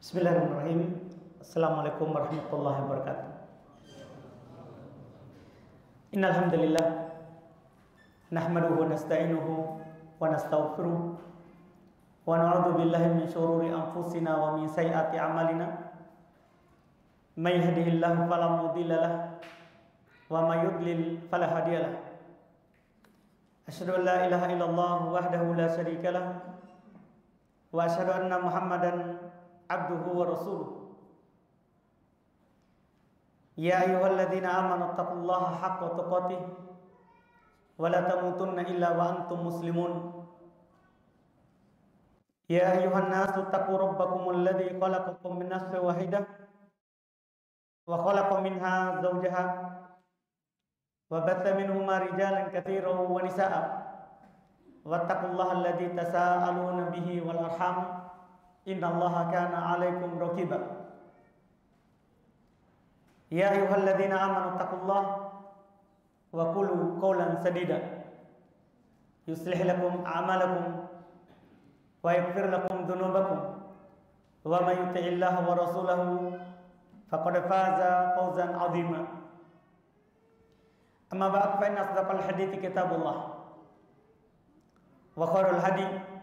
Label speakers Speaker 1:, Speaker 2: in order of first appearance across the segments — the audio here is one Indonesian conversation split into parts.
Speaker 1: Bismillahirrahmanirrahim. Assalamualaikum warahmatullahi wabarakatuh. Innal hamdalillah nahmaduhu wa nasta'inuhu wa nastaghfiruh wa na'udzu billahi min shururi anfusina wa min sayyiati a'malina. May yahdihillahu fala mudilla lahu wa may yudlil fala hadiya lahu. Asyhadu an la ilaha illallah wahdahu la syarika lahu wa asyhadu anna Muhammadan abduhu wa rasuluh. Ya ayyuhalladzina amanu taqullaha haqqa tuqatih wa la tamutunna illa wa antum muslimun. Ya ayyuhan nasu taqu rabbakumul ladzi khalaqakum min nafsin wahidah wa khalaqa minha zawjaha wa batha minhuma rijalan katsiran wa nisaa'a wattaqullaha alladzi tasaaluna bihi wal arham innallaha kana 'alaikum raqiba. Ya ayyuhalladzina amanu taqullaha wa qulu qawlan sadida yuslih lakum a'malakum wa yaghfir lakum dhunubakum wa may yuti'illaha wa rasulahu faqad faza fawzan 'azima. Amma ba'd, fa inna asdaqal hadithi kitabullah wa khairul hadi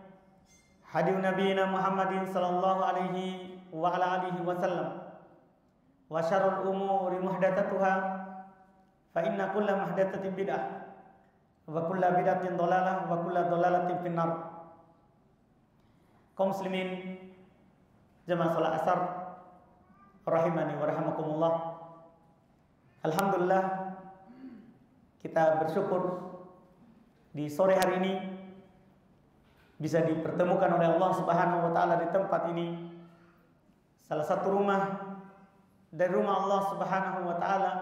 Speaker 1: hadi nabiyina Muhammadin sallallahu alaihi wa ala alihi wasallam wa syarrul umuri muhdatsatuha fa inna kulla muhdatsatin bid'ah wa kulla bid'atin dhalalah wa kulla dhalalatin finnar. Kaum muslimin jamaah salat asar rahimani wa rahimakumullah. Alhamdulillah, kita bersyukur di sore hari ini bisa dipertemukan oleh Allah Subhanahu wa taala di tempat ini, salah satu rumah dari rumah Allah Subhanahu wa taala,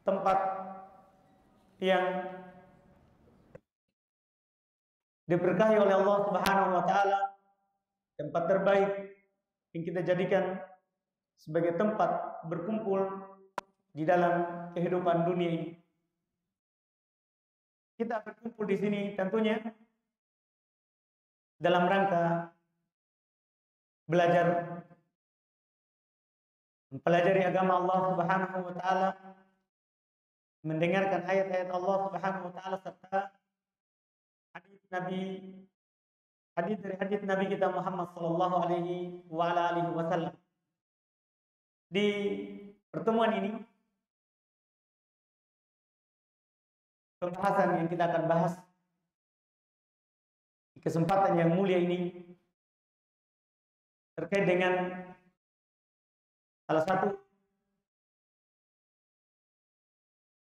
Speaker 1: tempat yang diberkahi oleh Allah Subhanahu wa taala, tempat terbaik yang kita jadikan sebagai tempat berkumpul di dalam kehidupan dunia ini. Kita berkumpul di sini tentunya dalam rangka belajar, mempelajari agama Allah Subhanahu wa taala, mendengarkan ayat-ayat Allah Subhanahu wa taala serta hadis dari hadis Nabi kita Muhammad sallallahu alaihi wa ala alihi wasallam. Di pertemuan ini, pembahasan yang kita akan bahas di kesempatan yang mulia ini terkait dengan salah satu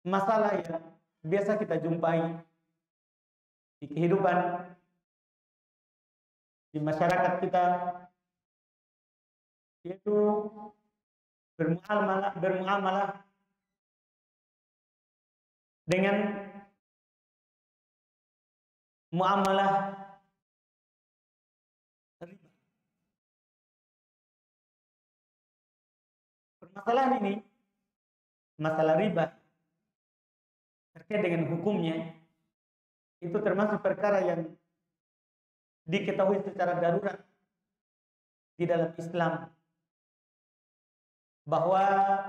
Speaker 1: masalah yang biasa kita jumpai di kehidupan di masyarakat kita, yaitu bermuamalah dengan muamalah riba. Permasalahan ini, masalah riba terkait dengan hukumnya, itu termasuk perkara yang diketahui secara darurat di dalam Islam, bahwa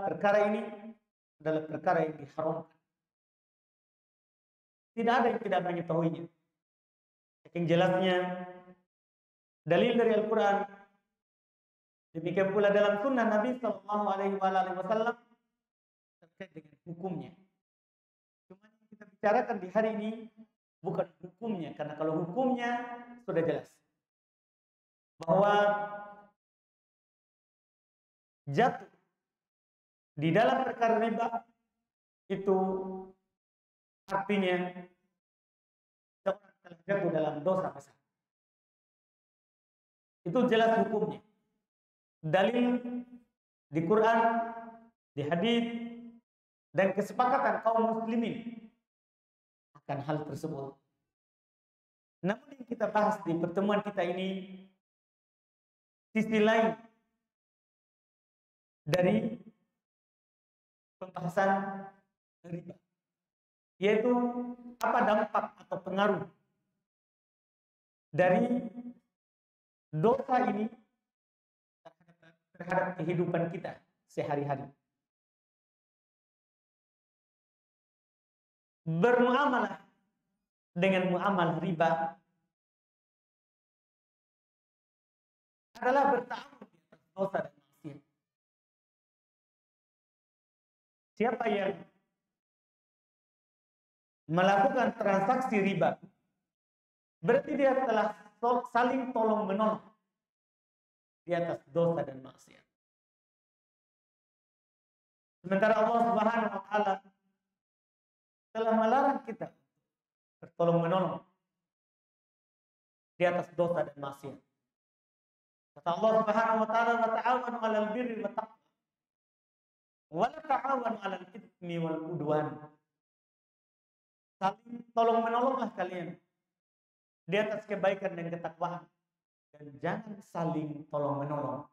Speaker 1: perkara ini adalah perkara yang diharamkan. Tidak ada yang tidak mengetahuinya. Saking jelasnya dalil dari Al-Quran, demikian pula dalam sunnah Nabi Sallallahu Alaihi Wasallam terkait dengan hukumnya. Cuma yang kita bicarakan di hari ini bukan hukumnya, karena kalau hukumnya sudah jelas bahwa jatuh di dalam perkara riba itu artinya seorang telah jatuh dalam dosa besar. Itu jelas hukumnya. Dalil di Quran, di hadis, dan kesepakatan kaum muslimin akan hal tersebut. Namun yang kita bahas di pertemuan kita ini sisi lain dari pembahasan riba, yaitu apa dampak atau pengaruh dari dosa ini terhadap kehidupan kita sehari-hari. Bermuamalah dengan muamalah riba adalah bertawun di atas dosa dan maksiat. Siapa yang melakukan transaksi riba, berarti dia telah saling tolong menolong di atas dosa dan maksiat. Sementara Allah Subhanahu wa taala telah melarang kita bertolong menolong di atas dosa dan maksiat. Kata Allah Subhanahu wa taala, "Wa ta'awanu 'alal birri wat taqwa, wa la ta'awanu 'alal itsmi wal 'udwan." Saling tolong menolonglah kalian di atas kebaikan dan ketakwaan, dan jangan saling tolong menolong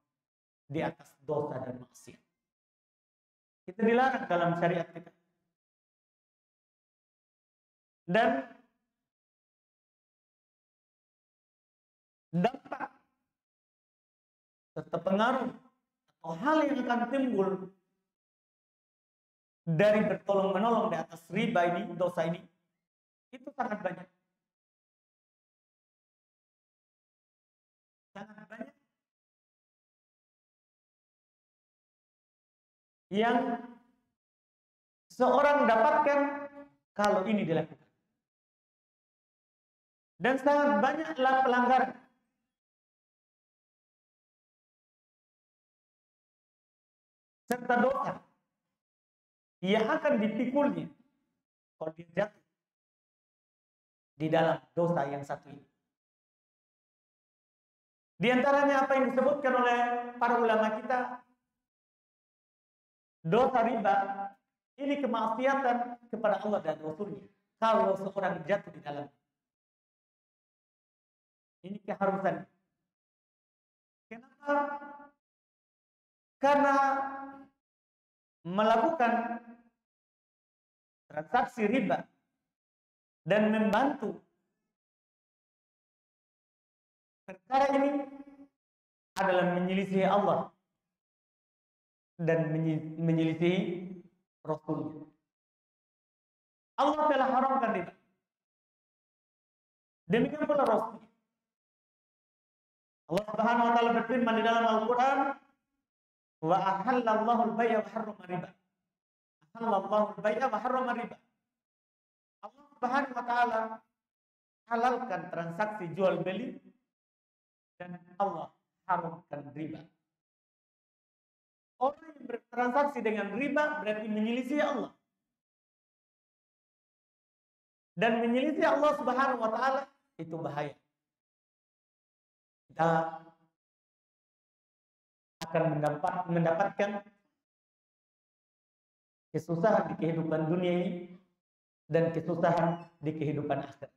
Speaker 1: di atas dosa dan maksiat. Itu dilarang dalam syariat kita. Dan dampak serta pengaruh atau hal yang akan timbul dari bertolong menolong di atas riba ini, dosa ini, itu sangat banyak. Sangat banyak yang seorang dapatkan kalau ini dilakukan. Dan sangat banyaklah pelanggaran serta dosa yang akan dipikulnya kalau dia jatuh di dalam dosa yang satu ini. Di antaranya apa yang disebutkan oleh para ulama kita, dosa riba ini kemaksiatan kepada Allah dan Rasul-Nya. Kalau seorang jatuh di dalam, ini keharusan. Kenapa? Karena melakukan transaksi riba dan membantu perkara ini adalah menyelisihi Allah dan menyelisihi Rasul-Nya. Allah telah haramkan riba. Demikian pula Rasul. Allah Subhanahu wa taala berfirman di dalam Al-Qur'an, "Wa ahallallahu al-bay'a wa harrama riba." Ahallallahu al-bay'a wa harrama riba. Allah Subhanahu wa taala halalkan transaksi jual beli dan Allah haramkan riba. Orang yang bertransaksi dengan riba berarti menyelisih Allah. Dan menyelisih Allah Subhanahu wa taala itu bahaya. Kita akan mendapatkan kesusahan di kehidupan dunia ini dan kesusahan di kehidupan akhirat.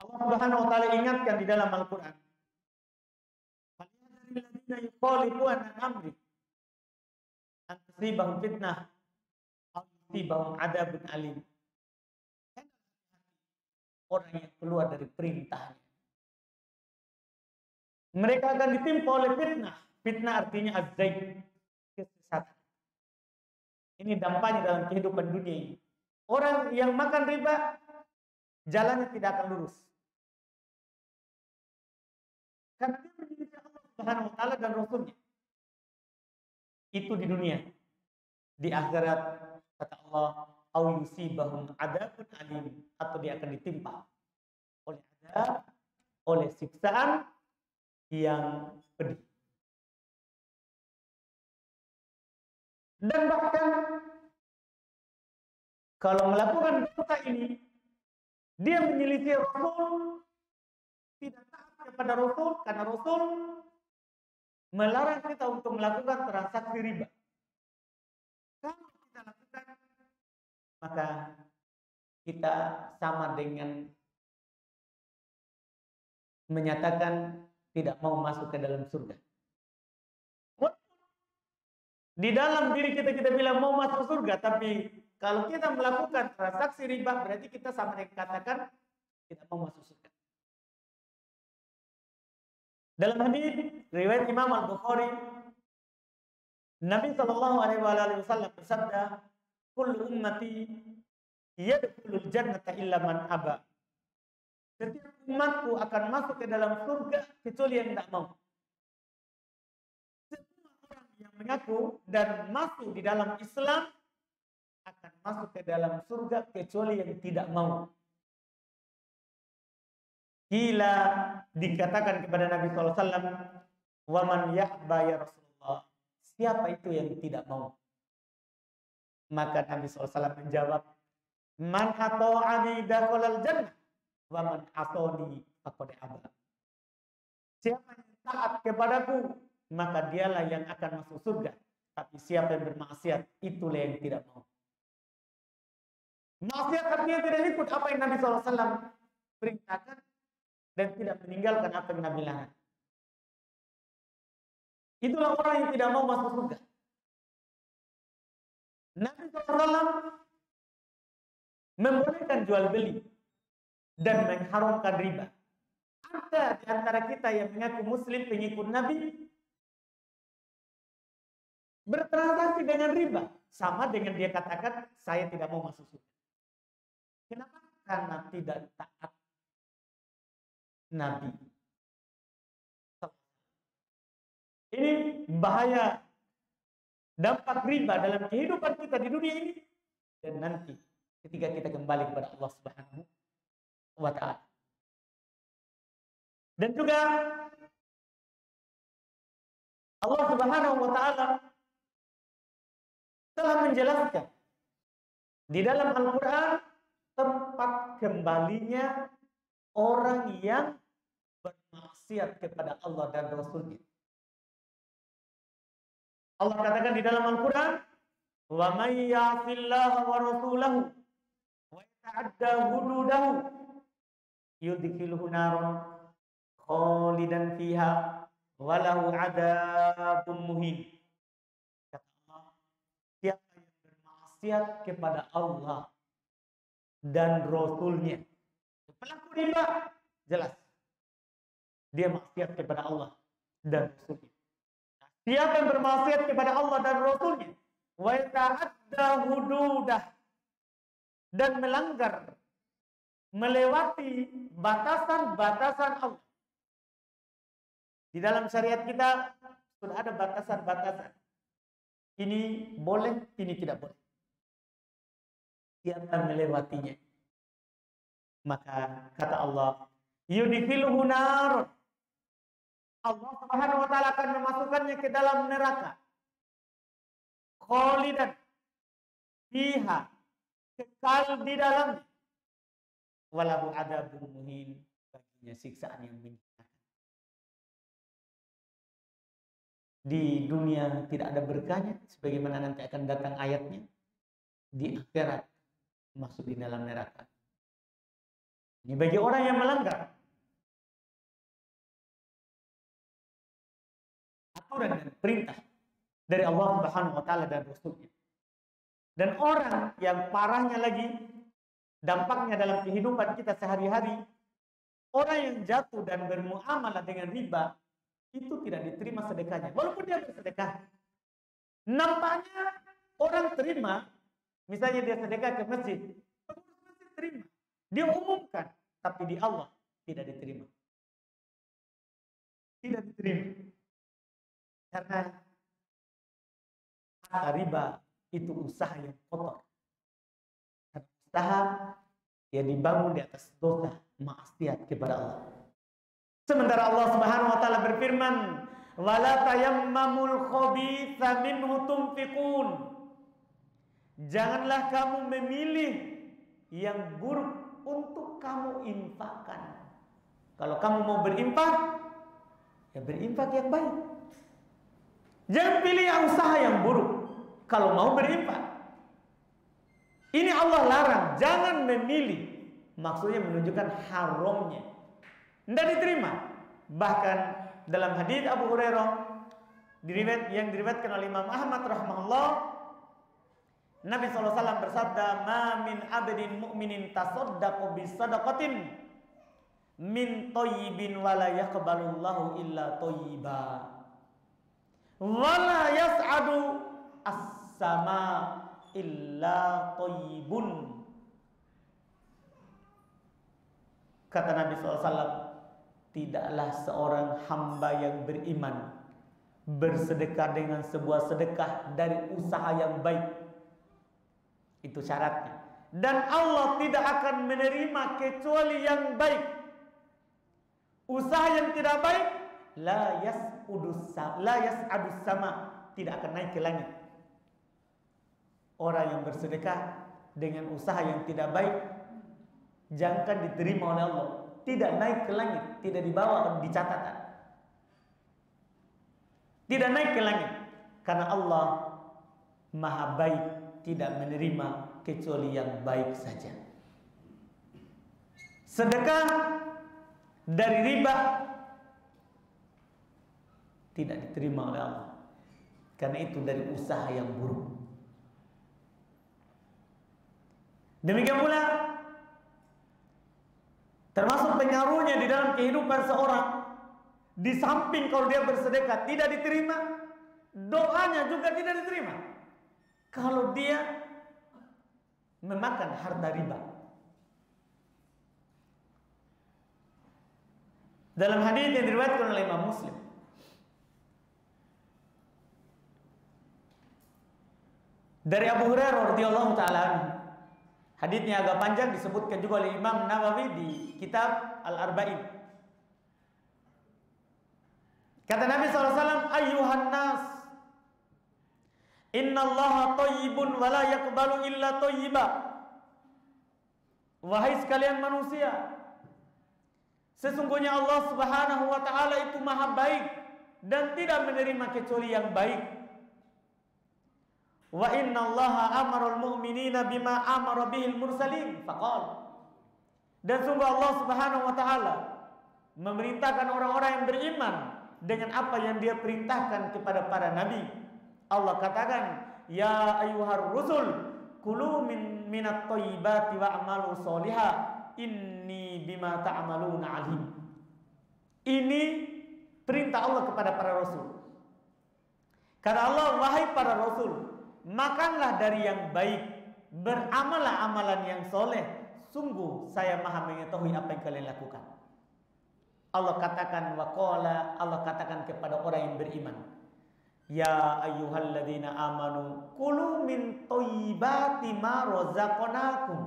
Speaker 1: Allah Subhanahu wa taala ingatkan di dalam Al-Qur'an, "Falyahdharil ladzina yukhalifuna an amri an tusibahum fitnah aw yusibahum adzabun alim." Orang yang keluar dari perintahnya, mereka akan ditimpa oleh fitnah. Fitnah artinya az-zaid, kesesatan. Ini dampaknya dalam kehidupan dunia ini. Orang yang makan riba, jalannya tidak akan lurus. Karena dia menyelisih Allah Subhanahu wa taala dan Rasul-Nya. Itu di dunia. Di akhirat, kata Allah, "Au yusibahum adzabun alim," atau dia akan ditimpa oleh azab, oleh siksaan yang pedih. Dan bahkan kalau melakukan dosa ini, dia menyelisih Rasul, tidak taat kepada Rasul, karena Rasul melarang kita untuk melakukan transaksi riba. Kalau kita lakukan, maka kita sama dengan menyatakan tidak mau masuk ke dalam surga. Di dalam diri kita bilang mau masuk surga, tapi kalau kita melakukan transaksi riba, berarti kita sama dengan katakan tidak mau masuk surga. Dalam hadis riwayat Imam Al-Bukhari, Nabi sallallahu alaihi wasallam bersabda, "Kullu ummati yadkhulul jannata illa man aba." Setiap umatku akan masuk ke dalam surga kecuali yang tidak mau. Semua orang yang mengaku dan masuk di dalam Islam akan masuk ke dalam surga kecuali yang tidak mau. Kila dikatakan kepada Nabi SAW, "Waman ya'ba ya Rasulullah." Siapa itu yang tidak mau? Maka Nabi SAW menjawab, "Man ata'ani dakhalal jannah, waman asani faqad aba." Siapa yang taat kepadaku, maka dialah yang akan masuk surga. Tapi siapa yang bermaksiat, itulah yang tidak mau. Maksiat artinya tidak ikut apa yang Nabi SAW perintahkan dan tidak meninggalkan apa yang Nabi larang. Itulah orang yang tidak mau masuk surga. Nabi SAW membolehkan jual beli dan mengharamkan riba. Ada di antara kita yang mengaku muslim pengikut Nabi bertransaksi dengan riba, sama dengan dia katakan saya tidak mau masuk surga. Kenapa? Karena tidak taat Nabi. Ini bahaya dampak riba dalam kehidupan kita di dunia ini dan nanti ketika kita kembali kepada Allah Subhanahu wa Ta'ala. Dan juga Allah Subhanahu wa Ta'ala telah menjelaskan di dalam Al-Quran tempat kembalinya orang yang bermaksiat kepada Allah dan Rasul-Nya. Allah katakan di dalam Al-Quran, "Wa may ya'sillaha wa rasulahu wa yata'adda hududahu yudkhilhu naran khalidan fiha wa lahu 'adzabun muhin." Kata Allah, siapa yang bermaksiat kepada Allah dan Rasul-Nya, pelaku riba, jelas dia maksiat kepada Allah dan Rasul-Nya. Siapa yang bermaksiat kepada Allah dan Rasul-Nya, wa ta'adda hududah, dan melanggar, melewati batasan-batasan Allah. Di dalam syariat kita sudah ada batasan-batasan. Ini boleh, ini tidak boleh. Siapa melewatinya, maka kata Allah, yudkhilhu nar, Allah Subhanahu wa Ta'ala akan memasukkannya ke dalam neraka, khalidan fiha, kekal di dalamnya, walahu adzabun muhin, baginya siksaan yang menyenangkan. Di dunia tidak ada berkahnya, sebagaimana nanti akan datang ayatnya. Di akhirat masuk di dalam neraka. Ini bagi orang yang melanggar aturan dan perintah dari Allah Subhanahu wa Ta'ala dan Rasul-Nya. Dan orang yang parahnya lagi dampaknya dalam kehidupan kita sehari-hari, orang yang jatuh dan bermuamalah dengan riba itu tidak diterima sedekahnya, walaupun dia bersedekah. Nampaknya orang terima, misalnya dia sedekah ke masjid, pengurus masjid terima, dia umumkan, tapi di Allah tidak diterima. Tidak diterima. Karena harta riba itu usaha yang kotor. Usaha yang dibangun di atas dosa, maksiat kepada Allah. Sementara Allah Subhanahu wa Ta'ala berfirman, "Wala tayammamul khabitha minhu tunfiqun." Janganlah kamu memilih yang buruk untuk kamu infakkan. Kalau kamu mau berinfak, ya berinfak yang baik. Jangan pilih yang usaha yang buruk kalau mau berinfak. Ini Allah larang, jangan memilih. Maksudnya menunjukkan haramnya. Tidak diterima. Bahkan dalam hadis Abu Hurairah yang diriwayatkan oleh Imam Ahmad rahimahullah, Nabi SAW bersabda, "Ma min abdin mu'minin tasaddaqu bi sadaqatin min thayyibin wa la yaqbalullahu illa thayyiba wa la yas'adu as-sama illa thayyibun. Kata Nabi SAW, tidaklah seorang hamba yang beriman bersedekah dengan sebuah sedekah dari usaha yang baik. Itu syaratnya. Dan Allah tidak akan menerima kecuali yang baik. Usaha yang tidak baik, la yas'adus sama, tidak akan naik ke langit. Orang yang bersedekah dengan usaha yang tidak baik, jangan diterima oleh Allah. Tidak naik ke langit, tidak dibawa di catatan. Tidak naik ke langit, karena Allah Maha baik, tidak menerima kecuali yang baik saja. Sedekah dari riba tidak diterima oleh Allah, karena itu dari usaha yang buruk. Demikian pula termasuk pengaruhnya di dalam kehidupan seorang, di samping kalau dia bersedekah tidak diterima, doanya juga tidak diterima kalau dia memakan harta riba. Dalam hadis yang diriwayatkan oleh Imam Muslim, dari Abu Hurairah radhiyallahu taala anhu, hadisnya agak panjang, disebutkan juga oleh Imam Nawawi di kitab Al-Arba'in. Kata Nabi SAW, ayyuhan nas, innallaha thayyibun wa la yaqbalu illa thayyiba. Wahai sekalian manusia, sesungguhnya Allah Subhanahu wa taala itu Maha baik dan tidak menerima kecuali yang baik. Wa innallaha amarul mu'minina bima amara bihil mursalin faqala. Dan sungguh Allah Subhanahu wa taala memerintahkan orang-orang yang beriman dengan apa yang Dia perintahkan kepada para nabi. Allah katakan, ya ayyuhar rusul kulu minat thayyibati wa'malu sholiha inni bima ta'maluna alim. Ini perintah Allah kepada para rasul. Kata Allah, wahai para rasul, makanlah dari yang baik, beramallah amalan yang soleh, sungguh saya Maha mengetahui apa yang kalian lakukan. Allah katakan waqala, Allah katakan kepada orang yang beriman, ya ayyuhalladzina amanu kulu min thayyibati ma razaqnakum.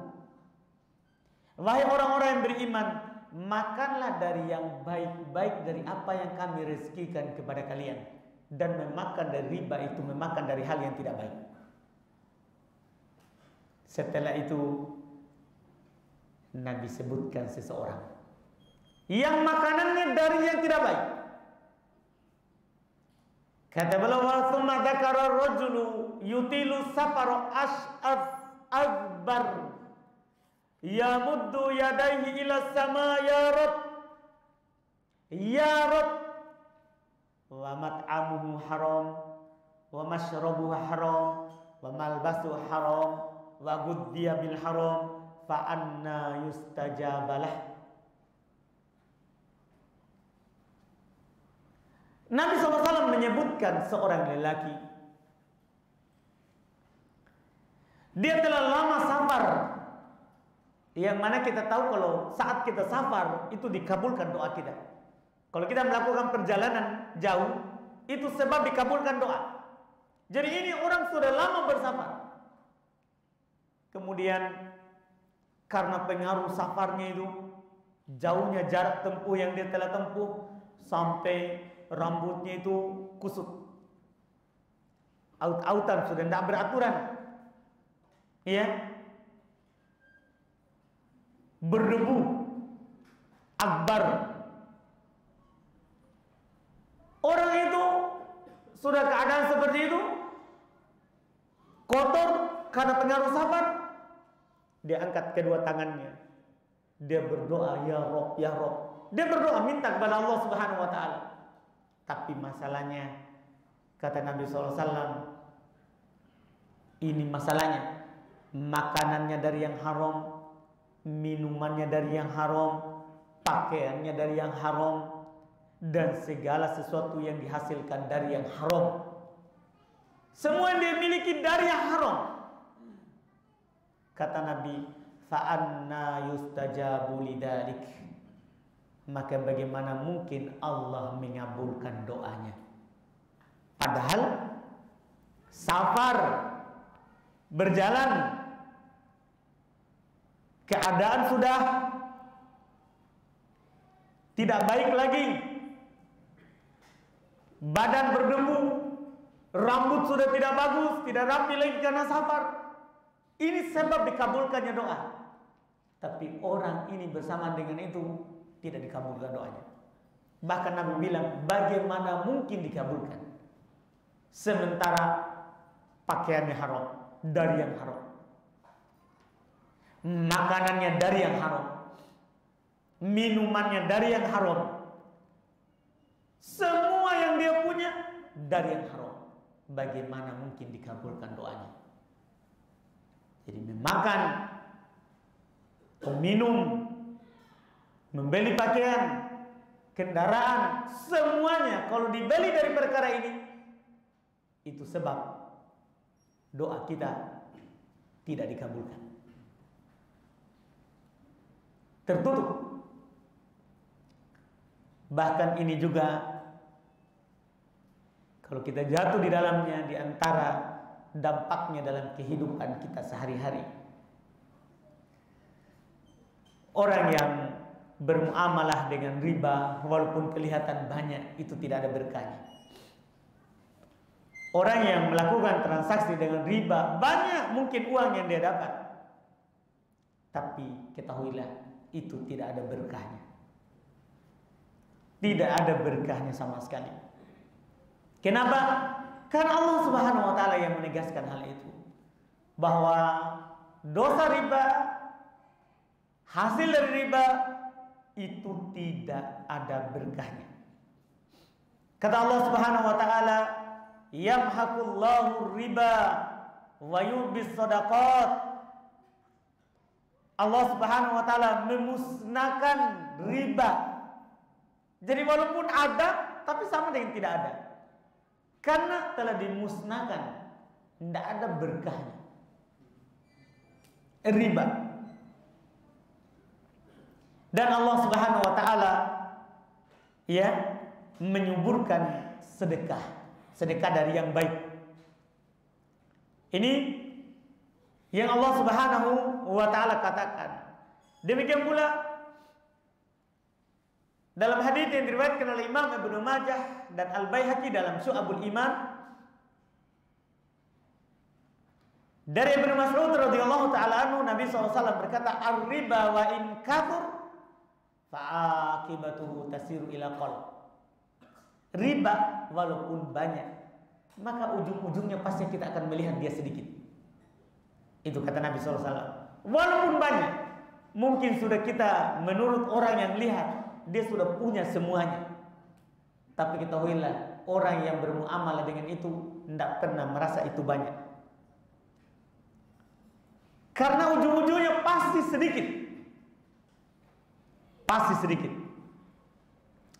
Speaker 1: Wahai orang-orang yang beriman, makanlah dari yang baik-baik dari apa yang kami rezekikan kepada kalian. Dan memakan dari riba itu memakan dari hal yang tidak baik. Setelah itu Nabi sebutkan seseorang yang makanannya dari yang tidak baik. Kata beliau, wa tsumma dzakara rajulu yutilu safara ash'af akbar yamuddu yadayhi ila sama ya rab wa mat'amuhu haram wa mashrabuhu haram wa malbasuhu haram wa ghuddiya bil haram fa anna yustajabalah. Nabi SAW menyebutkan seorang lelaki, dia telah lama safar, yang mana kita tahu kalau saat kita safar itu dikabulkan doa kita. Kalau kita melakukan perjalanan jauh, itu sebab dikabulkan doa. Jadi ini orang sudah lama bersafar. Kemudian karena pengaruh safarnya itu, jauhnya jarak tempuh yang dia telah tempuh, sampai rambutnya itu kusut, aut-autan, sudah tidak beraturan, ya, berdebu, akbar. Orang itu sudah keadaan seperti itu, kotor karena pengaruh safar. Dia angkat kedua tangannya, dia berdoa, ya Rob, ya Rob. Dia berdoa minta kepada Allah Subhanahu wa taala. Tapi masalahnya, kata Nabi SAW, ini masalahnya, makanannya dari yang haram, minumannya dari yang haram, pakaiannya dari yang haram, dan segala sesuatu yang dihasilkan dari yang haram. Semua yang dia miliki dari yang haram. Kata Nabi, fa'anna yustajabu lidzalik. Maka bagaimana mungkin Allah mengabulkan doanya? Padahal safar, berjalan, keadaan sudah tidak baik lagi, badan berdebu, rambut sudah tidak bagus, tidak rapi lagi karena safar. Ini sebab dikabulkannya doa. Tapi orang ini bersama dengan itu tidak dikabulkan doanya. Bahkan Nabi bilang, bagaimana mungkin dikabulkan sementara pakaiannya haram, dari yang haram, makanannya dari yang haram, minumannya dari yang haram, semua yang dia punya dari yang haram. Bagaimana mungkin dikabulkan doanya? Jadi memakan, meminum, membeli pakaian, kendaraan, semuanya kalau dibeli dari perkara ini, itu sebab doa kita tidak dikabulkan. Tertutup. Bahkan ini juga kalau kita jatuh di dalamnya, di antara dampaknya dalam kehidupan kita sehari-hari. Orang yang bermuamalah dengan riba, walaupun kelihatan banyak, itu tidak ada berkahnya. Orang yang melakukan transaksi dengan riba, banyak mungkin uang yang dia dapat, tapi ketahuilah, itu tidak ada berkahnya. Tidak ada berkahnya sama sekali. Kenapa? Karena Allah Subhanahu wa taala yang menegaskan hal itu, bahwa dosa riba, hasil dari riba itu tidak ada berkahnya. Kata Allah Subhanahu wa taala, yamhaqullahu riba wa yurbis shadaqat. Allah Subhanahu wa taala memusnahkan riba. Jadi walaupun ada, tapi sama dengan tidak ada. Karena telah dimusnahkan, tidak ada berkahnya. Riba. Dan Allah Subhanahu wa taala ya menyuburkan sedekah, sedekah dari yang baik. Ini yang Allah Subhanahu wa taala katakan. Demikian pula dalam hadis yang diriwayatkan oleh Imam Ibnu Majah dan Al-Baihaqi dalam Syu'abul Iman dari Ibnu Mas'ud radhiyallahu taala anhu, Nabi SAW berkata, "Ar-riba wa in kathur fa'aqibatuhu tasiru ila qal." Riba walaupun banyak, maka ujung-ujungnya pasti kita akan melihat dia sedikit. Itu kata Nabi SAW. Walaupun banyak, mungkin sudah kita menurut orang yang lihat dia sudah punya semuanya, tapi ketahuilah, orang yang bermuamalah dengan itu tidak pernah merasa itu banyak, karena ujung-ujungnya pasti sedikit. Pasti sedikit.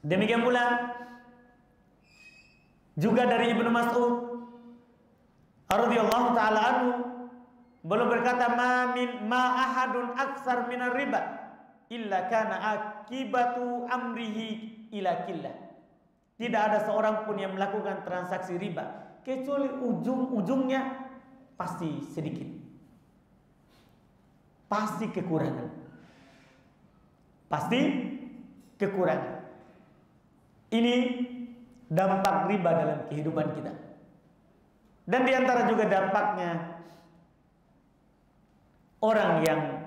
Speaker 1: Demikian pula juga dari Ibnu Mas'ud radhiyallahu taala anhu, beliau berkata, ma ahadun aksar minar riba illa kana akibatu amrihi ila killah. Tidak ada seorang pun yang melakukan transaksi riba kecuali ujung-ujungnya pasti sedikit, pasti kekurangan, pasti kekurangan. Ini dampak riba dalam kehidupan kita. Dan diantara juga dampaknya, orang yang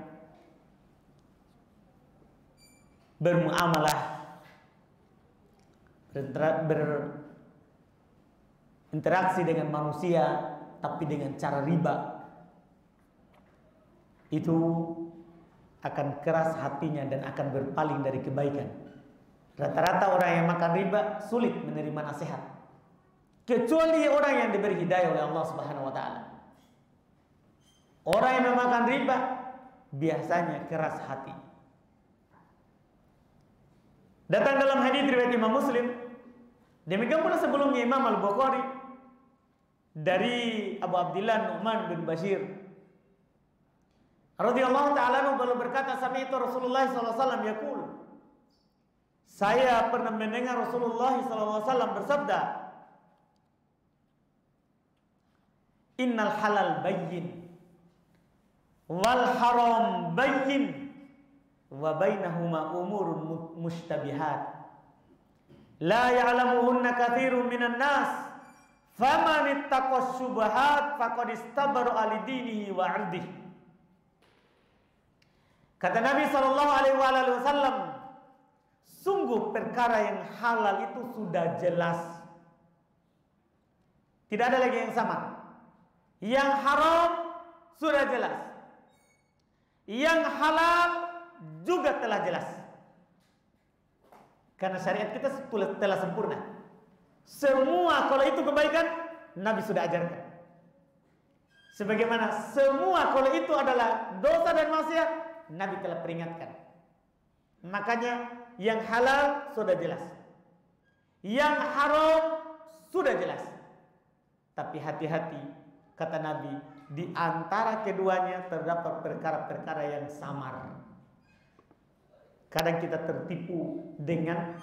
Speaker 1: bermuamalah, berinteraksi dengan manusia tapi dengan cara riba, itu akan keras hatinya dan akan berpaling dari kebaikan. Rata-rata orang yang makan riba sulit menerima nasihat, kecuali orang yang diberi hidayah oleh Allah Subhanahu wa taala. Orang yang memakan riba biasanya keras hati. Datang dalam hadis riwayat Imam Muslim, demikian pula sebelumnya Imam Al-Bukhari dari Abu Abdillah Nu'man bin Bashir radhiyallahu ta'ala anhu beliau berkata, sami'tu Rasulullah sallallahu alaihi wasallam yaqul, saya pernah mendengar Rasulullah sallallahu alaihi wasallam bersabda, innal halal bayyin wal haram bayyin wa bainahuma umurun mushtabihat la ya'lamuhunna katsirun minan nas faman ittaqas syubhat faqad istabara li dinihi wa 'irdihi. Kata Nabi sallallahu alaihi wasallam, sungguh perkara yang halal itu sudah jelas, tidak ada lagi yang sama. Yang haram sudah jelas, yang halal juga telah jelas. Karena syariat kita telah sempurna. Semua kalau itu kebaikan, Nabi sudah ajarkan. Sebagaimana semua kalau itu adalah dosa dan maksiat, Nabi telah peringatkan. Makanya yang halal sudah jelas, yang haram sudah jelas. Tapi hati-hati, kata Nabi, di antara keduanya terdapat perkara-perkara yang samar. Kadang kita tertipu dengan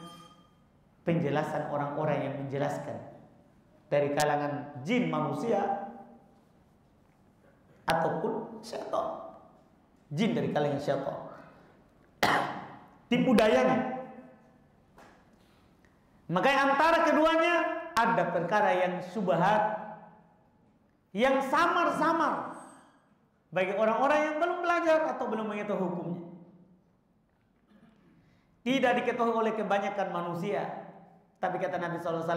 Speaker 1: penjelasan orang-orang yang menjelaskan dari kalangan jin manusia ataupun syaitan. Jin dari kalangan syaitan. Tipu dayanya. Makanya antara keduanya ada perkara yang syubhat, yang samar-samar bagi orang-orang yang belum belajar atau belum mengetahui hukumnya. Tidak diketahui oleh kebanyakan manusia. Tapi kata Nabi SAW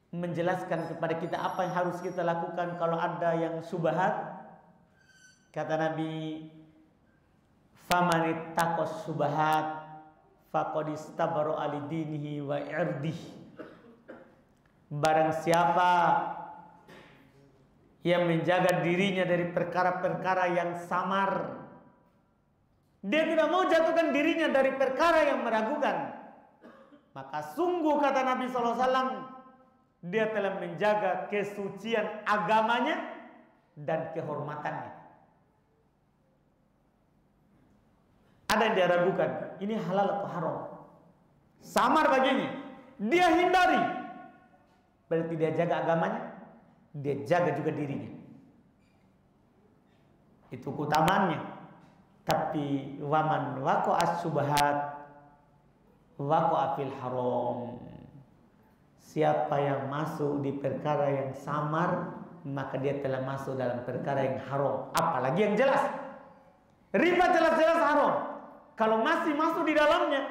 Speaker 1: menjelaskan kepada kita apa yang harus kita lakukan kalau ada yang syubhat. Kata Nabi, faman ittaqas syubhat faqad istabara li dinihi wa 'irdihi. Barang siapa yang menjaga dirinya dari perkara-perkara yang samar, dia tidak mau jatuhkan dirinya dari perkara yang meragukan, maka sungguh kata Nabi SAW, dia telah menjaga kesucian agamanya dan kehormatannya. Ada yang dia ragukan, ini halal atau haram, samar baginya, dia hindari. Berarti dia jaga agamanya, dia jaga juga dirinya. Itu keutamaannya. Tapi waman waqa'as syubhat waqa'a fil haram. Siapa yang masuk di perkara yang samar, maka dia telah masuk dalam perkara yang haram. Apalagi yang jelas. Riba jelas-jelas haram. Kalau masih masuk di dalamnya,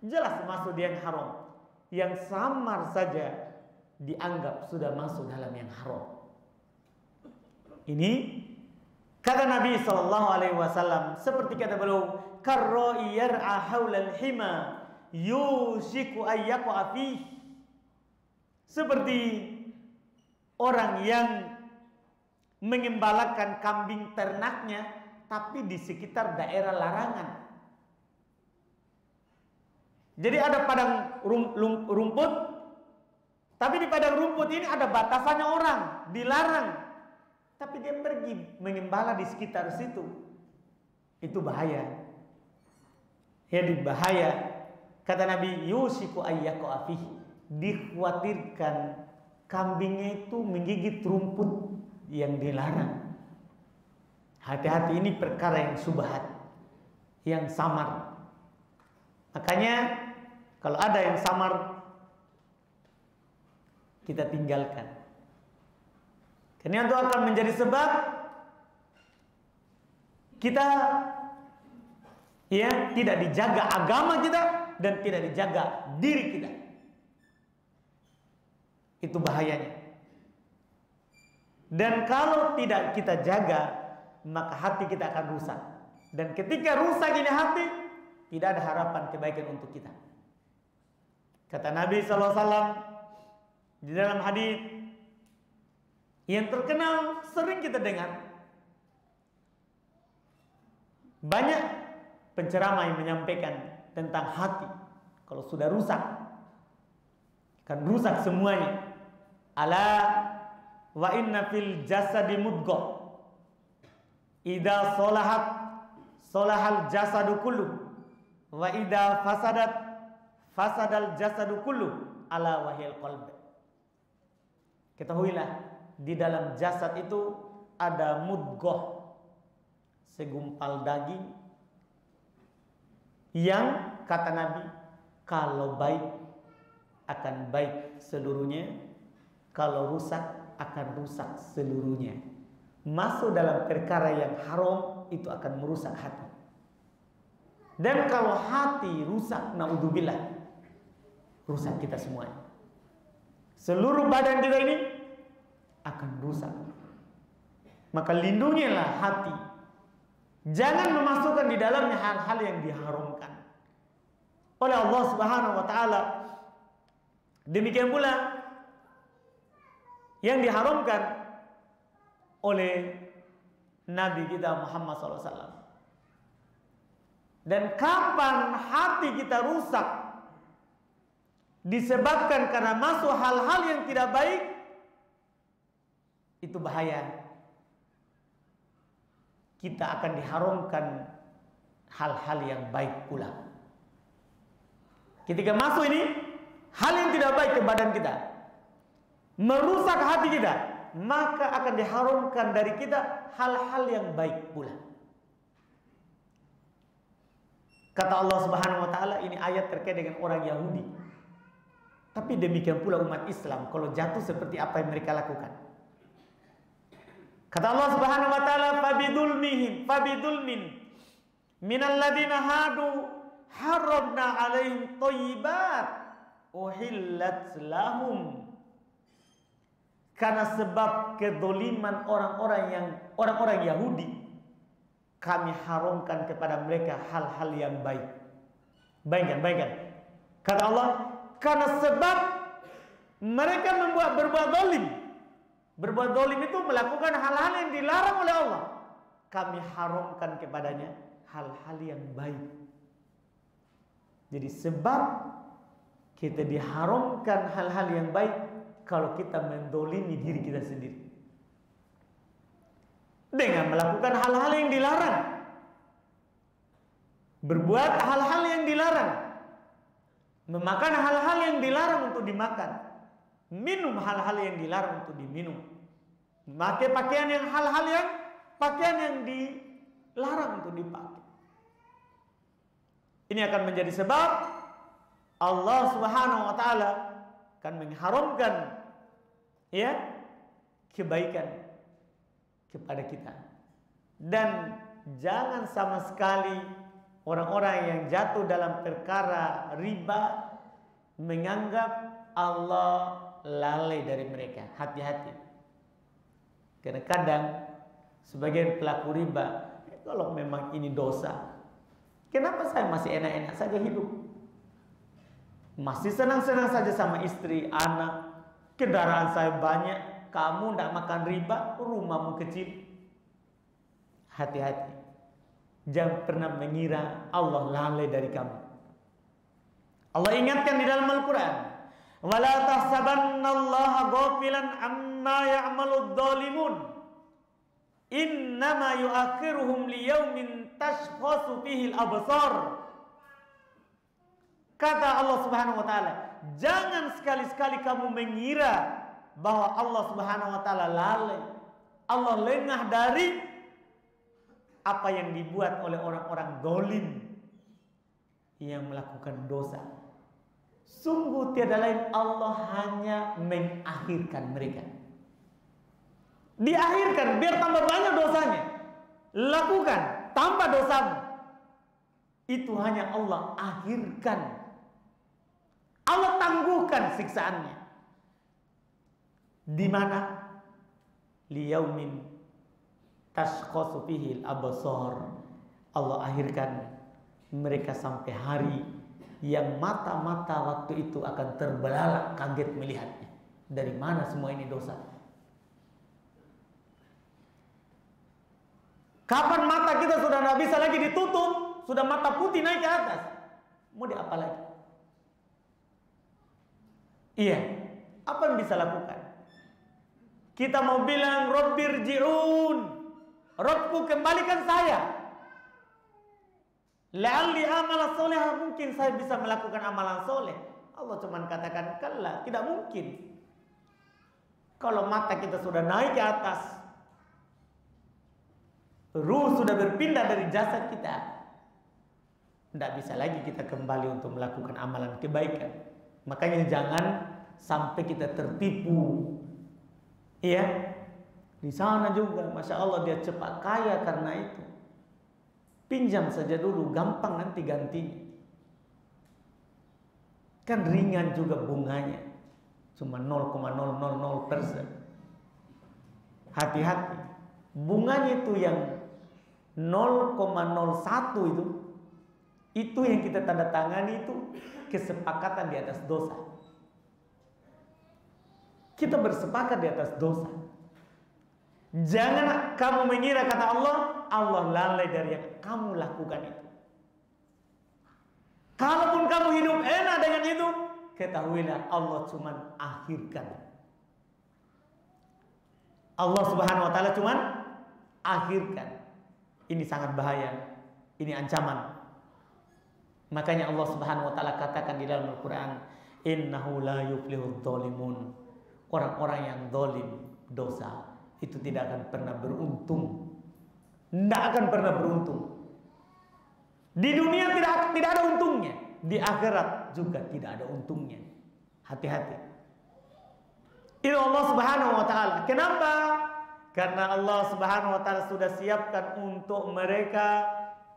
Speaker 1: jelas masuk di yang haram. Yang samar saja dianggap sudah masuk dalam yang haram. Ini kata Nabi SAW, seperti kata beliau, karra'i yar'a haulal hima yushiku ayyaqa fihi. Seperti orang yang mengembalakan kambing ternaknya tapi di sekitar daerah larangan. Jadi ada padang rumput, tapi di padang rumput ini ada batasannya orang, dilarang. Tapi dia pergi mengembala di sekitar situ. Itu bahaya. Jadi bahaya. Kata Nabi, yusiku ayyaqa fihi. Dikhawatirkan kambingnya itu menggigit rumput yang dilarang. Hati-hati, ini perkara yang syubhat, yang samar. Makanya kalau ada yang samar, kita tinggalkan. Karena itu akan menjadi sebab kita tidak dijaga agama kita dan tidak dijaga diri kita. Itu bahayanya. Dan kalau tidak kita jaga, maka hati kita akan rusak. Dan ketika rusak ini hati, tidak ada harapan kebaikan untuk kita. Kata Nabi SAW di dalam hadis yang terkenal, sering kita dengar, banyak penceramah yang menyampaikan tentang hati. Kalau sudah rusak, kan rusak semuanya. Ala wa inna fil jasadi mudghah. Idza salahat salahal jasadu kullu wa idza fasadat fasadal jasadu kullu ala wahil qalb. Ketahuilah di dalam jasad itu ada mudghah, segumpal daging yang kata Nabi kalau baik akan baik seluruhnya, kalau rusak akan rusak seluruhnya. Masuk dalam perkara yang haram itu akan merusak hati. Dan kalau hati rusak, naudzubillah, rusak kita semuanya. Seluruh badan kita ini akan rusak. Maka lindungilah hati. Jangan memasukkan di dalamnya hal-hal yang diharamkan oleh Allah Subhanahu wa taala. Demikian pula yang diharamkan oleh Nabi kita Muhammad SAW. Dan kapan hati kita rusak disebabkan karena masuk hal-hal yang tidak baik, itu bahaya. Kita akan diharamkan hal-hal yang baik pula. Ketika masuk ini hal yang tidak baik ke badan kita, merusak hati kita, maka akan diharamkan dari kita hal-hal yang baik pula. Kata Allah Subhanahu wa taala, ini ayat terkait dengan orang Yahudi. Tapi demikian pula umat Islam kalau jatuh seperti apa yang mereka lakukan. Kata Allah Subhanahu wa taala, fabidulmin minal ladina hadu harramna alaihim thayyibat uhillat lahum. Karena sebab kedoliman orang-orang Yahudi, kami haramkan kepada mereka hal-hal yang baik. Bayangkan. Kata Allah, karena sebab mereka berbuat zalim. Berbuat zalim itu melakukan hal-hal yang dilarang oleh Allah. Kami haramkan kepadanya hal-hal yang baik. Jadi sebab kita diharamkan hal-hal yang baik kalau kita mendolimi diri kita sendiri dengan melakukan hal-hal yang dilarang, berbuat hal-hal yang dilarang, memakan hal-hal yang dilarang untuk dimakan, minum hal-hal yang dilarang untuk diminum, memakai pakaian yang pakaian yang dilarang untuk dipakai. Ini akan menjadi sebab Allah Subhanahu wa taala akan mengharamkan kebaikan kepada kita. Dan jangan sama sekali orang-orang yang jatuh dalam perkara riba menganggap Allah lalai dari mereka. Hati-hati. Karena kadang sebagian pelaku riba, kalau memang ini dosa, kenapa saya masih enak-enak saja hidup? Masih senang-senang saja sama istri, anak, kendaraan saya banyak, kamu tidak makan riba, rumahmu kecil. Hati-hati. Jangan pernah mengira Allah lalai dari kamu. Allah ingatkan di dalam Al-Quran, wala tahsabannallaha ghafilan amma ya'maludz zalimun, innama yu'akhiruhum liyaumin tashkhasu fihi al-absar. Kata Allah Subhanahu wa taala, jangan sekali-sekali kamu mengira bahwa Allah Subhanahu wa taala lalai, Allah lengah dari apa yang dibuat oleh orang-orang zalim yang melakukan dosa. Sungguh tiada lain, Allah hanya mengakhirkan mereka. Diakhirkan biar tambah banyak dosanya. Lakukan, tambah dosamu. Itu hanya Allah akhirkan. Allah tangguhkan siksaannya. Di mana? Liyaumin tashkhasu fihi al-absar. Allah akhirkan mereka sampai hari yang mata-mata waktu itu akan terbelalak kaget melihatnya. Dari mana semua ini dosa? Kapan mata kita sudah tidak bisa lagi ditutup, sudah mata putih naik ke atas, mau di apa lagi? Iya, apa yang bisa lakukan? Kita mau bilang Rabbirji'un, Rabbku kembalikan saya. La'alli amala soleh, mungkin saya bisa melakukan amalan soleh. Allah cuma katakan kalla, tidak mungkin. Kalau mata kita sudah naik ke atas, ruh sudah berpindah dari jasad kita, tidak bisa lagi kita kembali untuk melakukan amalan kebaikan. Makanya jangan sampai kita tertipu. Iya, di sana juga, masya Allah dia cepat kaya karena itu. Pinjam saja dulu, gampang nanti gantinya. Kan ringan juga bunganya, cuma 0,000%. Hati-hati, bunganya itu yang 0,01 itu yang kita tanda tangani itu kesepakatan di atas dosa. Kita bersepakat di atas dosa. Jangan kamu mengira kata Allah, Allah lalai dari yang kamu lakukan itu. Kalaupun kamu hidup enak dengan itu, ketahuilah Allah cuman akhirkan. Allah Subhanahu wa taala cuman akhirkan. Ini sangat bahaya. Ini ancaman. Makanya Allah Subhanahu wa taala katakan di dalam Al-Qur'an, innahu la yuflihudz dzalimun. Orang-orang yang zalim dosa itu tidak akan pernah beruntung. Tidak akan pernah beruntung. Di dunia tidak ada untungnya, di akhirat juga tidak ada untungnya. Hati-hati. Itu Allah Subhanahu wa taala. Kenapa? Karena Allah Subhanahu wa taala sudah siapkan untuk mereka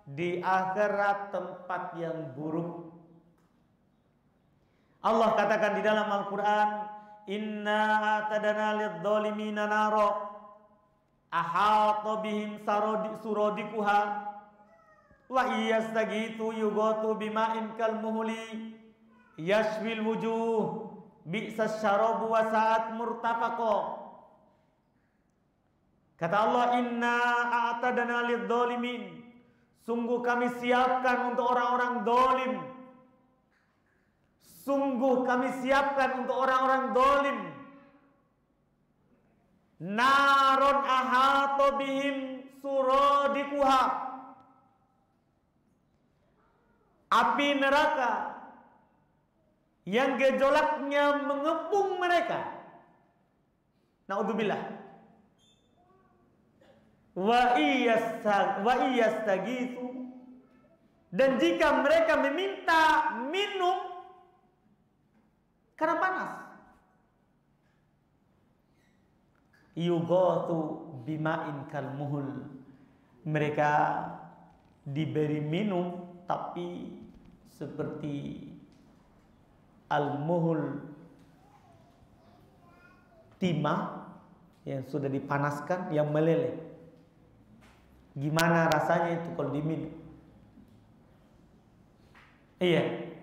Speaker 1: di akhirat tempat yang buruk. Allah katakan di dalam Al-Qur'an, inna atadana lidz-dzalimina nara ahata bihim suradikuha wa iyastaghithu yughatu bima'in kalmuhli yashwil wujuh bi'sas syarabu wa sa'at murtafaqa. Kata Allah, inna a'tadana lidz-dzalimin, sungguh kami siapkan untuk orang-orang zalim. Sungguh kami siapkan untuk orang-orang zalim. Naron ahata bihim suradikuha, api neraka yang gejolaknya mengepung mereka. Naudzubillah. Wa iyastaghitsu, dan jika mereka meminta minum karena panas, yughatu bima'in kalmuhul, mereka diberi minum tapi seperti al-muhul, timah yang sudah dipanaskan yang meleleh. Gimana rasanya itu kalau diminum? Iya.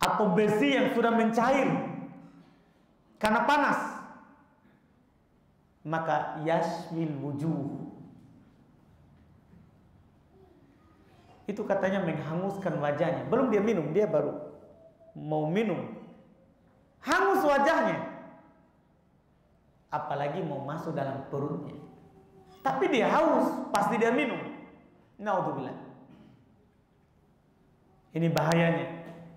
Speaker 1: Atau besi yang sudah mencair karena panas, maka yashmil wujuh, itu katanya menghanguskan wajahnya. Belum dia minum, dia baru mau minum, hangus wajahnya, apalagi mau masuk dalam perutnya. Tapi dia haus, pasti dia minum. Naudzubillah. Ini bahayanya.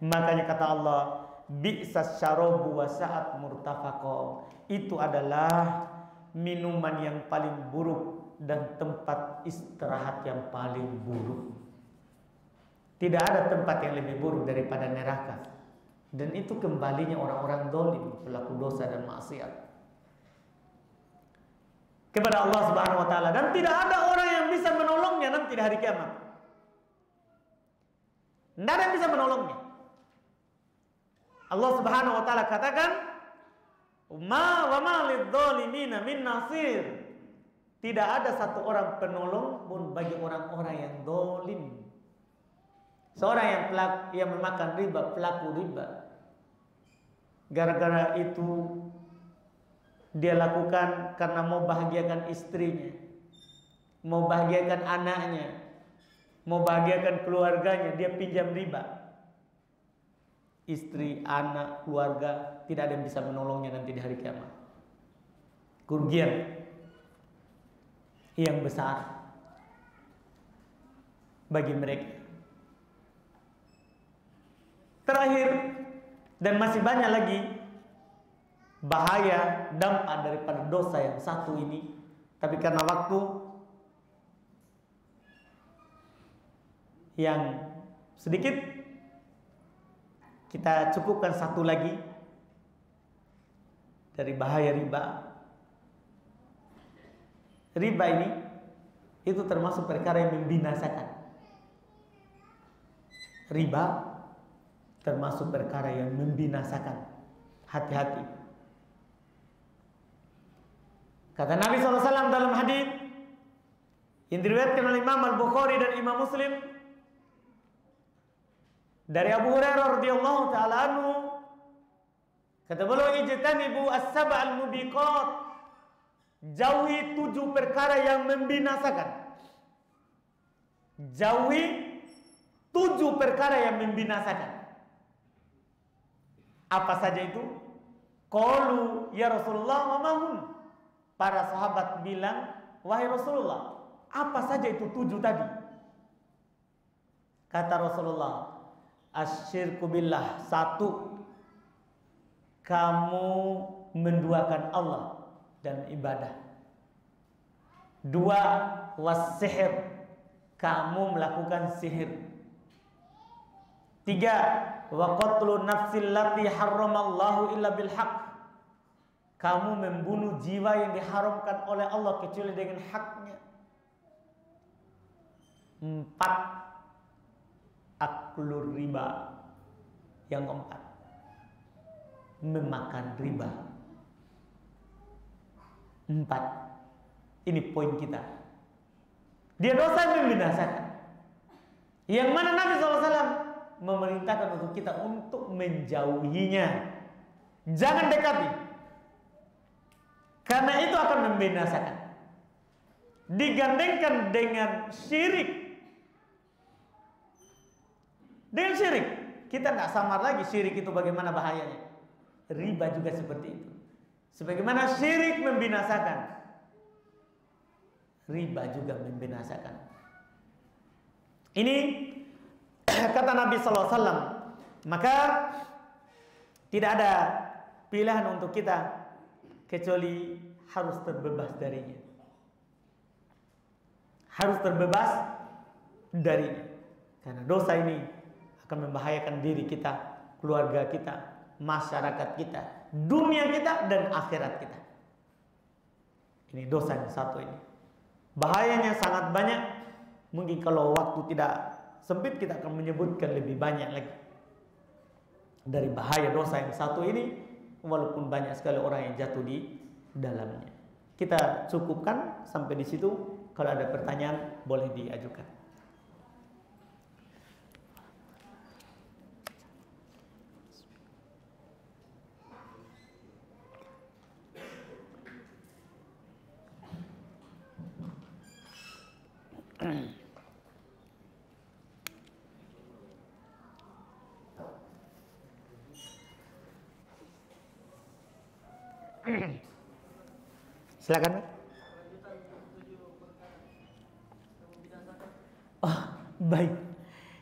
Speaker 1: Makanya kata Allah, bi'sas syarabu wa sa'at murtafaqa, itu adalah minuman yang paling buruk dan tempat istirahat yang paling buruk. Tidak ada tempat yang lebih buruk daripada neraka. Dan itu kembalinya orang-orang zalim, pelaku dosa dan maksiat kepada Allah Subhanahu wa taala, dan tidak ada orang yang bisa menolongnya nanti di hari kiamat. Tidak ada yang bisa menolongnya. Allah Subhanahu wa taala katakan, "Ma wa ma lidz-dzalimina min nasir." Tidak ada satu orang penolong pun bagi orang-orang yang zalim. Seorang yang memakan riba, pelaku riba, gara-gara itu dia lakukan karena mau bahagiakan istrinya, mau bahagiakan anaknya, mau bahagiakan keluarganya, dia pinjam riba. istri, anak, keluarga, tidak ada yang bisa menolongnya nanti di hari kiamat. Kerugian yang besar bagi mereka. Terakhir, dan masih banyak lagi bahaya dampak daripada dosa yang satu ini, tapi karena waktu yang sedikit, kita cukupkan satu lagi dari bahaya riba. Riba ini itu termasuk perkara yang membinasakan. Riba termasuk perkara yang membinasakan. Hati-hati. Kata Nabi SAW dalam hadis yang diriwayatkan oleh Imam Al-Bukhari dan Imam Muslim dari Abu Hurairah radhiyallahu taala anhu, kata beliau, ijtanibu as-sab'al mubiqat, jauhi 7 perkara yang membinasakan. Jauhi 7 perkara yang membinasakan. Apa saja itu? Qalu ya Rasulullah wa mahum. Para sahabat bilang, wahai Rasulullah, apa saja itu 7 tadi? Kata Rasulullah, asyirku billah, 1, kamu menduakan Allah dan ibadah. 2, was-sihir, kamu melakukan sihir. 3, wa qatlun nafsil lati harramallahu illa bil haqq, kamu membunuh jiwa yang diharamkan oleh Allah kecuali dengan haknya. 4, aklur riba. Yang keempat, memakan riba. 4, ini poin kita. Dia dosa yang membinasakan, yang mana Nabi SAW memerintahkan untuk kita untuk menjauhinya. Jangan dekati, karena itu akan membinasakan. Digandengkan dengan syirik. Dengan syirik, kita tidak samar lagi syirik itu bagaimana bahayanya. Riba juga seperti itu. Sebagaimana syirik membinasakan, riba juga membinasakan. Ini kata Nabi SAW. Maka tidak ada pilihan untuk kita kecuali harus terbebas darinya. Harus terbebas darinya. Karena dosa ini akan membahayakan diri kita, keluarga kita, masyarakat kita, dunia kita, dan akhirat kita. Ini dosa yang satu ini. Bahayanya sangat banyak. Mungkin kalau waktu tidak sempit, kita akan menyebutkan lebih banyak lagi dari bahaya dosa yang satu ini, walaupun banyak sekali orang yang jatuh di dalamnya. Kita cukupkan sampai di situ. Kalau ada pertanyaan boleh diajukan. Silakan. Oh, baik.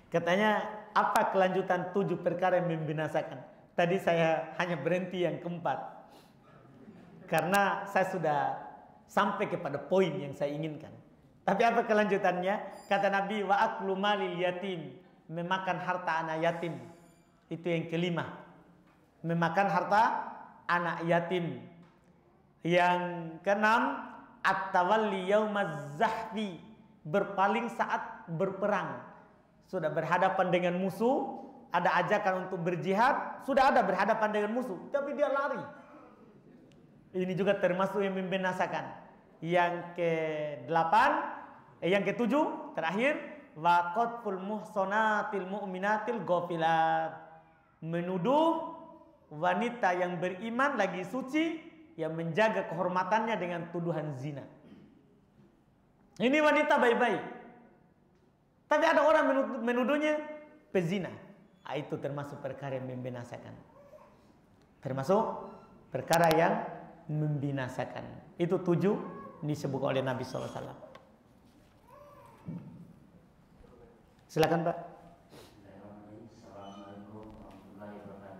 Speaker 1: Katanya apa kelanjutan 7 perkara yang membinasakan? Tadi saya hanya berhenti yang keempat, karena saya sudah sampai kepada poin yang saya inginkan. Tapi apa kelanjutannya? Kata Nabi, wa aklu malil yatim, memakan harta anak yatim. Itu yang kelima. Memakan harta anak yatim. Yang keenam, at-tawalli yaumaz zahfi, berpaling saat berperang. Sudah berhadapan dengan musuh, ada ajakan untuk berjihad, sudah ada berhadapan dengan musuh, tapi dia lari. Ini juga termasuk yang membinasakan. Yang ke-8, yang ke-7 terakhir, wa qadful muhsanatil mu'minatil ghafilat, menuduh wanita yang beriman lagi suci, yang menjaga kehormatannya dengan tuduhan zina. Ini wanita baik-baik, tapi ada orang menuduhnya pezina. itu termasuk perkara yang membinasakan. Termasuk perkara yang membinasakan. Itu 7 disebut oleh Nabi SAW. Silakan Pak.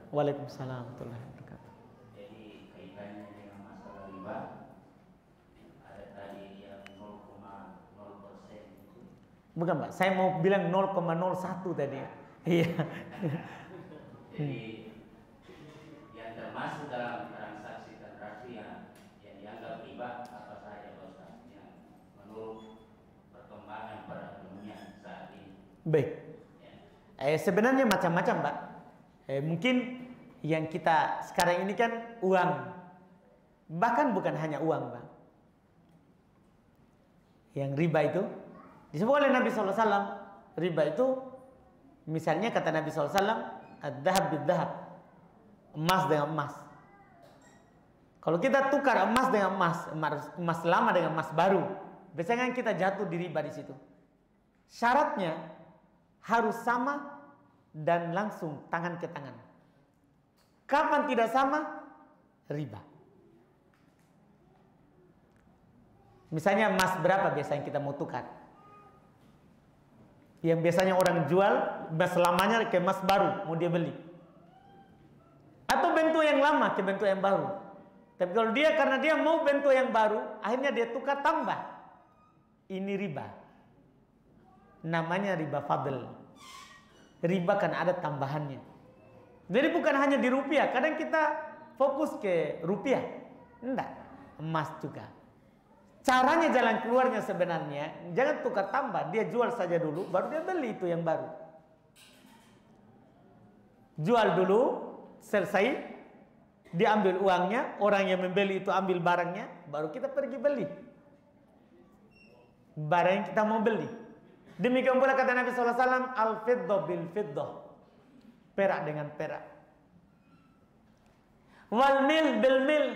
Speaker 1: Waalaikumsalam warahmatullahi wabarakatuh.
Speaker 2: Jadi kaitannya dengan masalah riba, ada tadi yang 0,0% itu.
Speaker 1: Bukan Pak, saya mau bilang 0,01 tadi. Iya.
Speaker 2: Jadi yang termasuk dalam transaksi yang dianggap riba apa saja Pak Ustaz, yang menurut perkembangan perekonomian saat ini?
Speaker 1: Baik. Sebenarnya macam-macam Pak. Mungkin yang kita sekarang ini kan uang. Bahkan bukan hanya uang Pak. Yang riba itu disebut oleh Nabi SAW. Riba itu misalnya kata Nabi SAW, ad-dhahab bid-dhahab, emas dengan emas. Kalau kita tukar emas dengan emas lama dengan emas baru, biasanya kita jatuh di riba di situ. Syaratnya harus sama dan langsung tangan ke tangan. Kapan tidak sama? Riba. Misalnya emas berapa biasanya kita mau tukar? Yang biasanya orang jual emas lamanya ke emas baru mau dia beli. Atau bentuk yang lama ke bentuk yang baru. Tapi kalau dia karena dia mau bentuk yang baru, akhirnya dia tukar tambah. Ini riba. Namanya riba fadl. Riba kan ada tambahannya. Jadi bukan hanya di rupiah. Kadang kita fokus ke rupiah. Enggak. Emas juga. Caranya jalan keluarnya sebenarnya, jangan tukar tambah. Dia jual saja dulu, baru dia beli itu yang baru. Jual dulu, selesai. Dia ambil uangnya, orang yang membeli itu ambil barangnya, baru kita pergi beli barang yang kita mau beli. Demikian pula kata Nabi SAW, al-fiddah bil-fiddah, perak dengan perak. Wal-mil bil-mil,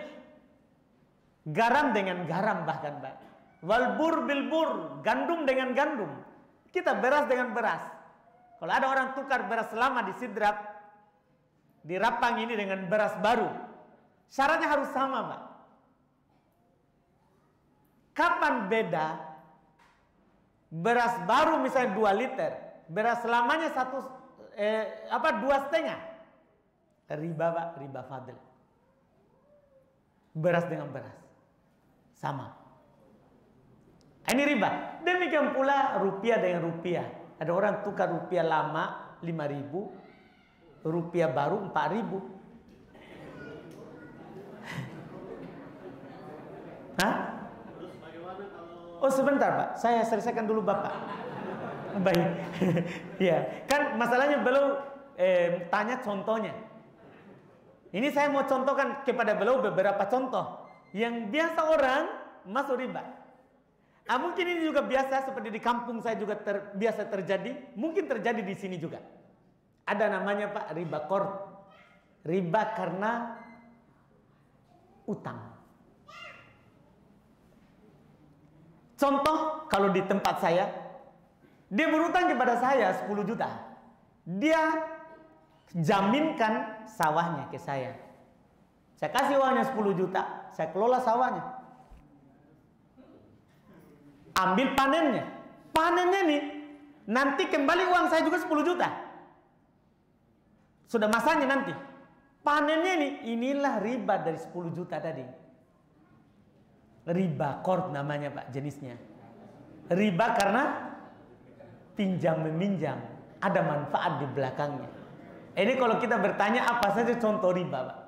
Speaker 1: garam dengan garam bahkan Pak. Wal-bur bil-bur, gandum dengan gandum. Kita beras dengan beras. Kalau ada orang tukar beras lama di Sidrap, di Rapang ini dengan beras baru, syaratnya harus sama Pak. Kapan beda? Beras baru misalnya 2 liter, beras lamanya 2,5. Riba Pak, riba fadl. Beras dengan beras sama. Ini riba. Demikian pula rupiah dengan rupiah. Ada orang tukar rupiah lama 5.000, rupiah baru 4.000. Hah? Oh sebentar Pak, saya selesaikan dulu Bapak. Baik. Ya, kan masalahnya belum tanya contohnya. Ini saya mau contohkan kepada beliau beberapa contoh yang biasa orang masuk riba. Mungkin ini juga biasa seperti di kampung saya juga biasa terjadi, mungkin terjadi di sini juga. Ada namanya Pak riba qard. Riba karena utang. Contoh, kalau di tempat saya, dia berutang kepada saya 10 juta. Dia jaminkan sawahnya ke saya. Saya kasih uangnya 10 juta, saya kelola sawahnya. Ambil panennya. Panennya nih, nanti kembali uang saya juga 10 juta. Sudah masanya nanti. Panennya nih, inilah riba dari 10 juta tadi. Riba qard namanya Pak jenisnya. Riba karena pinjam meminjam, ada manfaat di belakangnya. Ini kalau kita bertanya apa saja contoh riba Pak.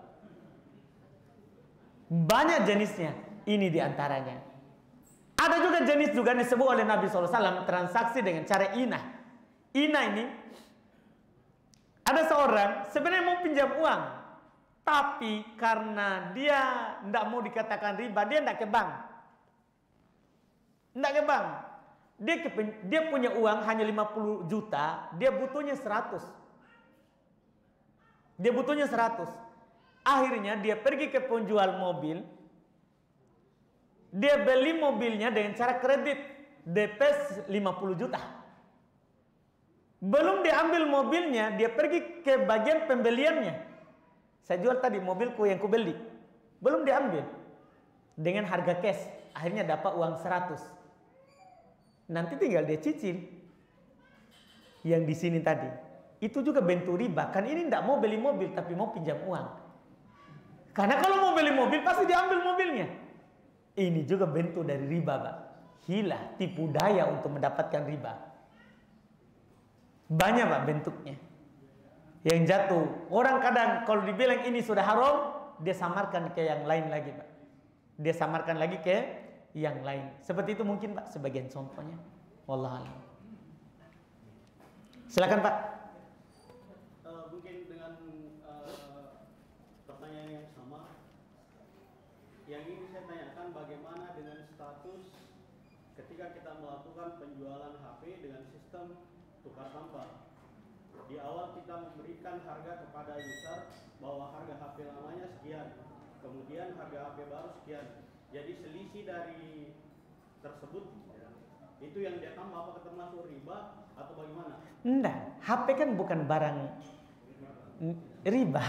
Speaker 1: Banyak jenisnya, ini diantaranya. Ada juga jenis juga disebut oleh Nabi SAW, transaksi dengan cara inah. Inah ini, ada seorang sebenarnya mau pinjam uang, tapi karena dia tidak mau dikatakan riba, dia tidak ke bank. Tidak ke bank. Dia punya uang hanya 50 juta, dia butuhnya 100. Dia butuhnya 100. Akhirnya dia pergi ke penjual mobil. Dia beli mobilnya dengan cara kredit. DP 50 juta. Belum diambil mobilnya, dia pergi ke bagian pembeliannya. Saya jual tadi mobilku yang kubeli. Belum diambil. Dengan harga cash. Akhirnya dapat uang 100. Nanti tinggal dia cicil. Yang di sini tadi. Itu juga bentuk riba. Kan ini tidak mau beli mobil, tapi mau pinjam uang. Karena kalau mau beli mobil, pasti diambil mobilnya. Ini juga bentuk dari riba, Pak. Hilah, tipu daya untuk mendapatkan riba. Banyak, Pak, bentuknya. Yang jatuh. Orang kadang kalau dibilang ini sudah haram, dia samarkan ke yang lain lagi, Pak. Dia samarkan lagi ke yang lain. Seperti itu mungkin, Pak, sebagian contohnya. Wallahualam. Silakan, Pak.
Speaker 3: Mungkin dengan pertanyaan yang sama. Yang ingin saya tanyakan, bagaimana dengan status ketika kita melakukan penjualan HP dengan sistem tukar tambah. Di awal kita memberikan harga kepada user bahwa harga HP lamanya sekian, kemudian harga HP baru sekian. Jadi selisih dari tersebut itu yang dia tambah, apakah termasuk riba atau bagaimana?
Speaker 1: Enggak, HP kan bukan barang riba.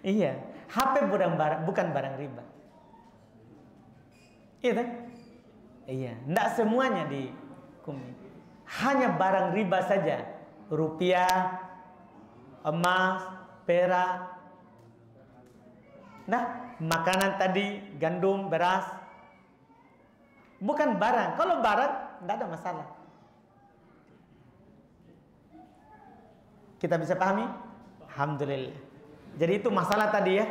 Speaker 1: Iya, HP bukan barang riba. Iya kan? Iya, enggak semuanya dihukumi. Hanya barang riba saja. Rupiah, emas, perak. Nah, makanan tadi, gandum, beras. Bukan barang. Kalau barang, tidak ada masalah. Kita bisa pahami? Alhamdulillah. Jadi itu masalah tadi ya.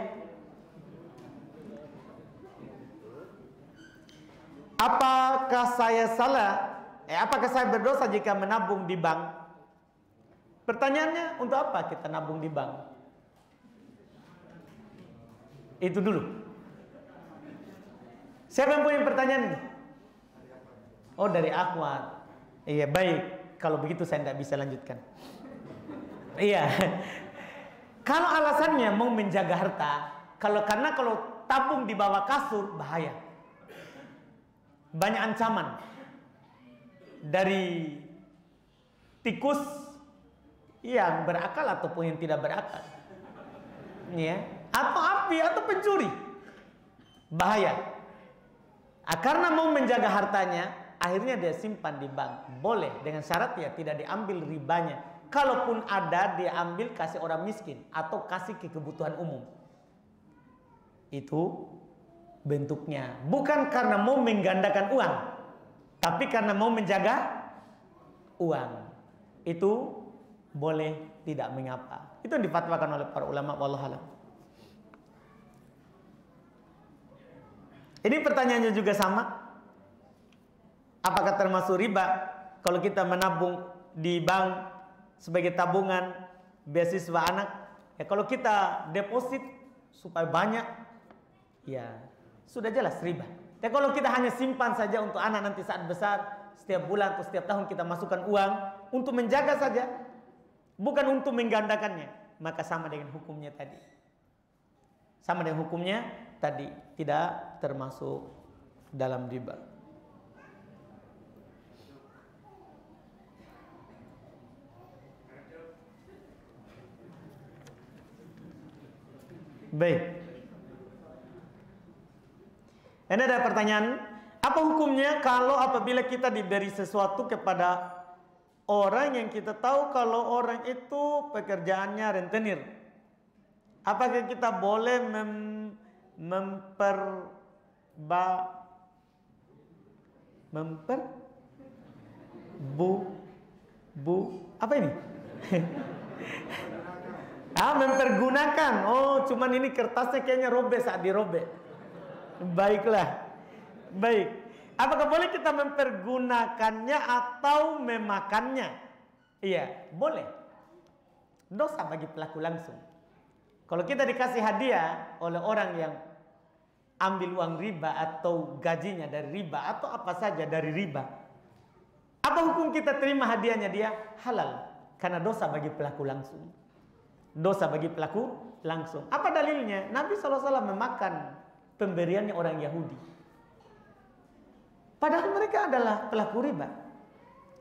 Speaker 1: Apakah saya salah? Apakah saya berdosa jika menabung di bank? Pertanyaannya, untuk apa kita nabung di bank? Itu dulu. Siapa yang punya pertanyaan ini? Oh, dari Akhwat. Iya, baik. Kalau begitu saya tidak bisa lanjutkan. Iya. Kalau alasannya mau menjaga harta, karena kalau tabung di bawah kasur bahaya. Banyak ancaman dari tikus yang berakal ataupun yang tidak berakal, ya, atau api atau pencuri, bahaya. Karena mau menjaga hartanya, akhirnya dia simpan di bank. Boleh dengan syarat ya tidak diambil ribanya. Kalaupun ada, dia ambil kasih orang miskin atau kasih ke kebutuhan umum. Itu bentuknya. Bukan karena mau menggandakan uang, tapi karena mau menjaga uang. Itu boleh, tidak mengapa. Itu yang difatwakan oleh para ulama, wallahualam. Ini pertanyaannya juga sama. Apakah termasuk riba kalau kita menabung di bank sebagai tabungan beasiswa anak? Ya, kalau kita deposit supaya banyak, ya sudah jelas riba. Ya, kalau kita hanya simpan saja untuk anak nanti saat besar, setiap bulan atau setiap tahun kita masukkan uang untuk menjaga saja, bukan untuk menggandakannya, maka sama dengan hukumnya tadi. Sama dengan hukumnya tadi, tidak termasuk dalam riba. Baik. Ini ada pertanyaan, apa hukumnya kalau apabila kita diberi sesuatu kepada orang yang kita tahu kalau orang itu pekerjaannya rentenir? Apakah kita boleh apa ini? Mempergunakan. Oh, cuman ini kertasnya kayaknya robek saat dirobek. Baiklah. Baik. Apakah boleh kita mempergunakannya atau memakannya? Iya, boleh. Dosa bagi pelaku langsung. Kalau kita dikasih hadiah oleh orang yang ambil uang riba atau gajinya dari riba atau apa saja dari riba, apa hukum kita terima hadiahnya dia? Halal. Karena dosa bagi pelaku langsung. Dosa bagi pelaku langsung. Apa dalilnya? Nabi SAW memakan pemberiannya orang Yahudi. Padahal mereka adalah pelaku riba.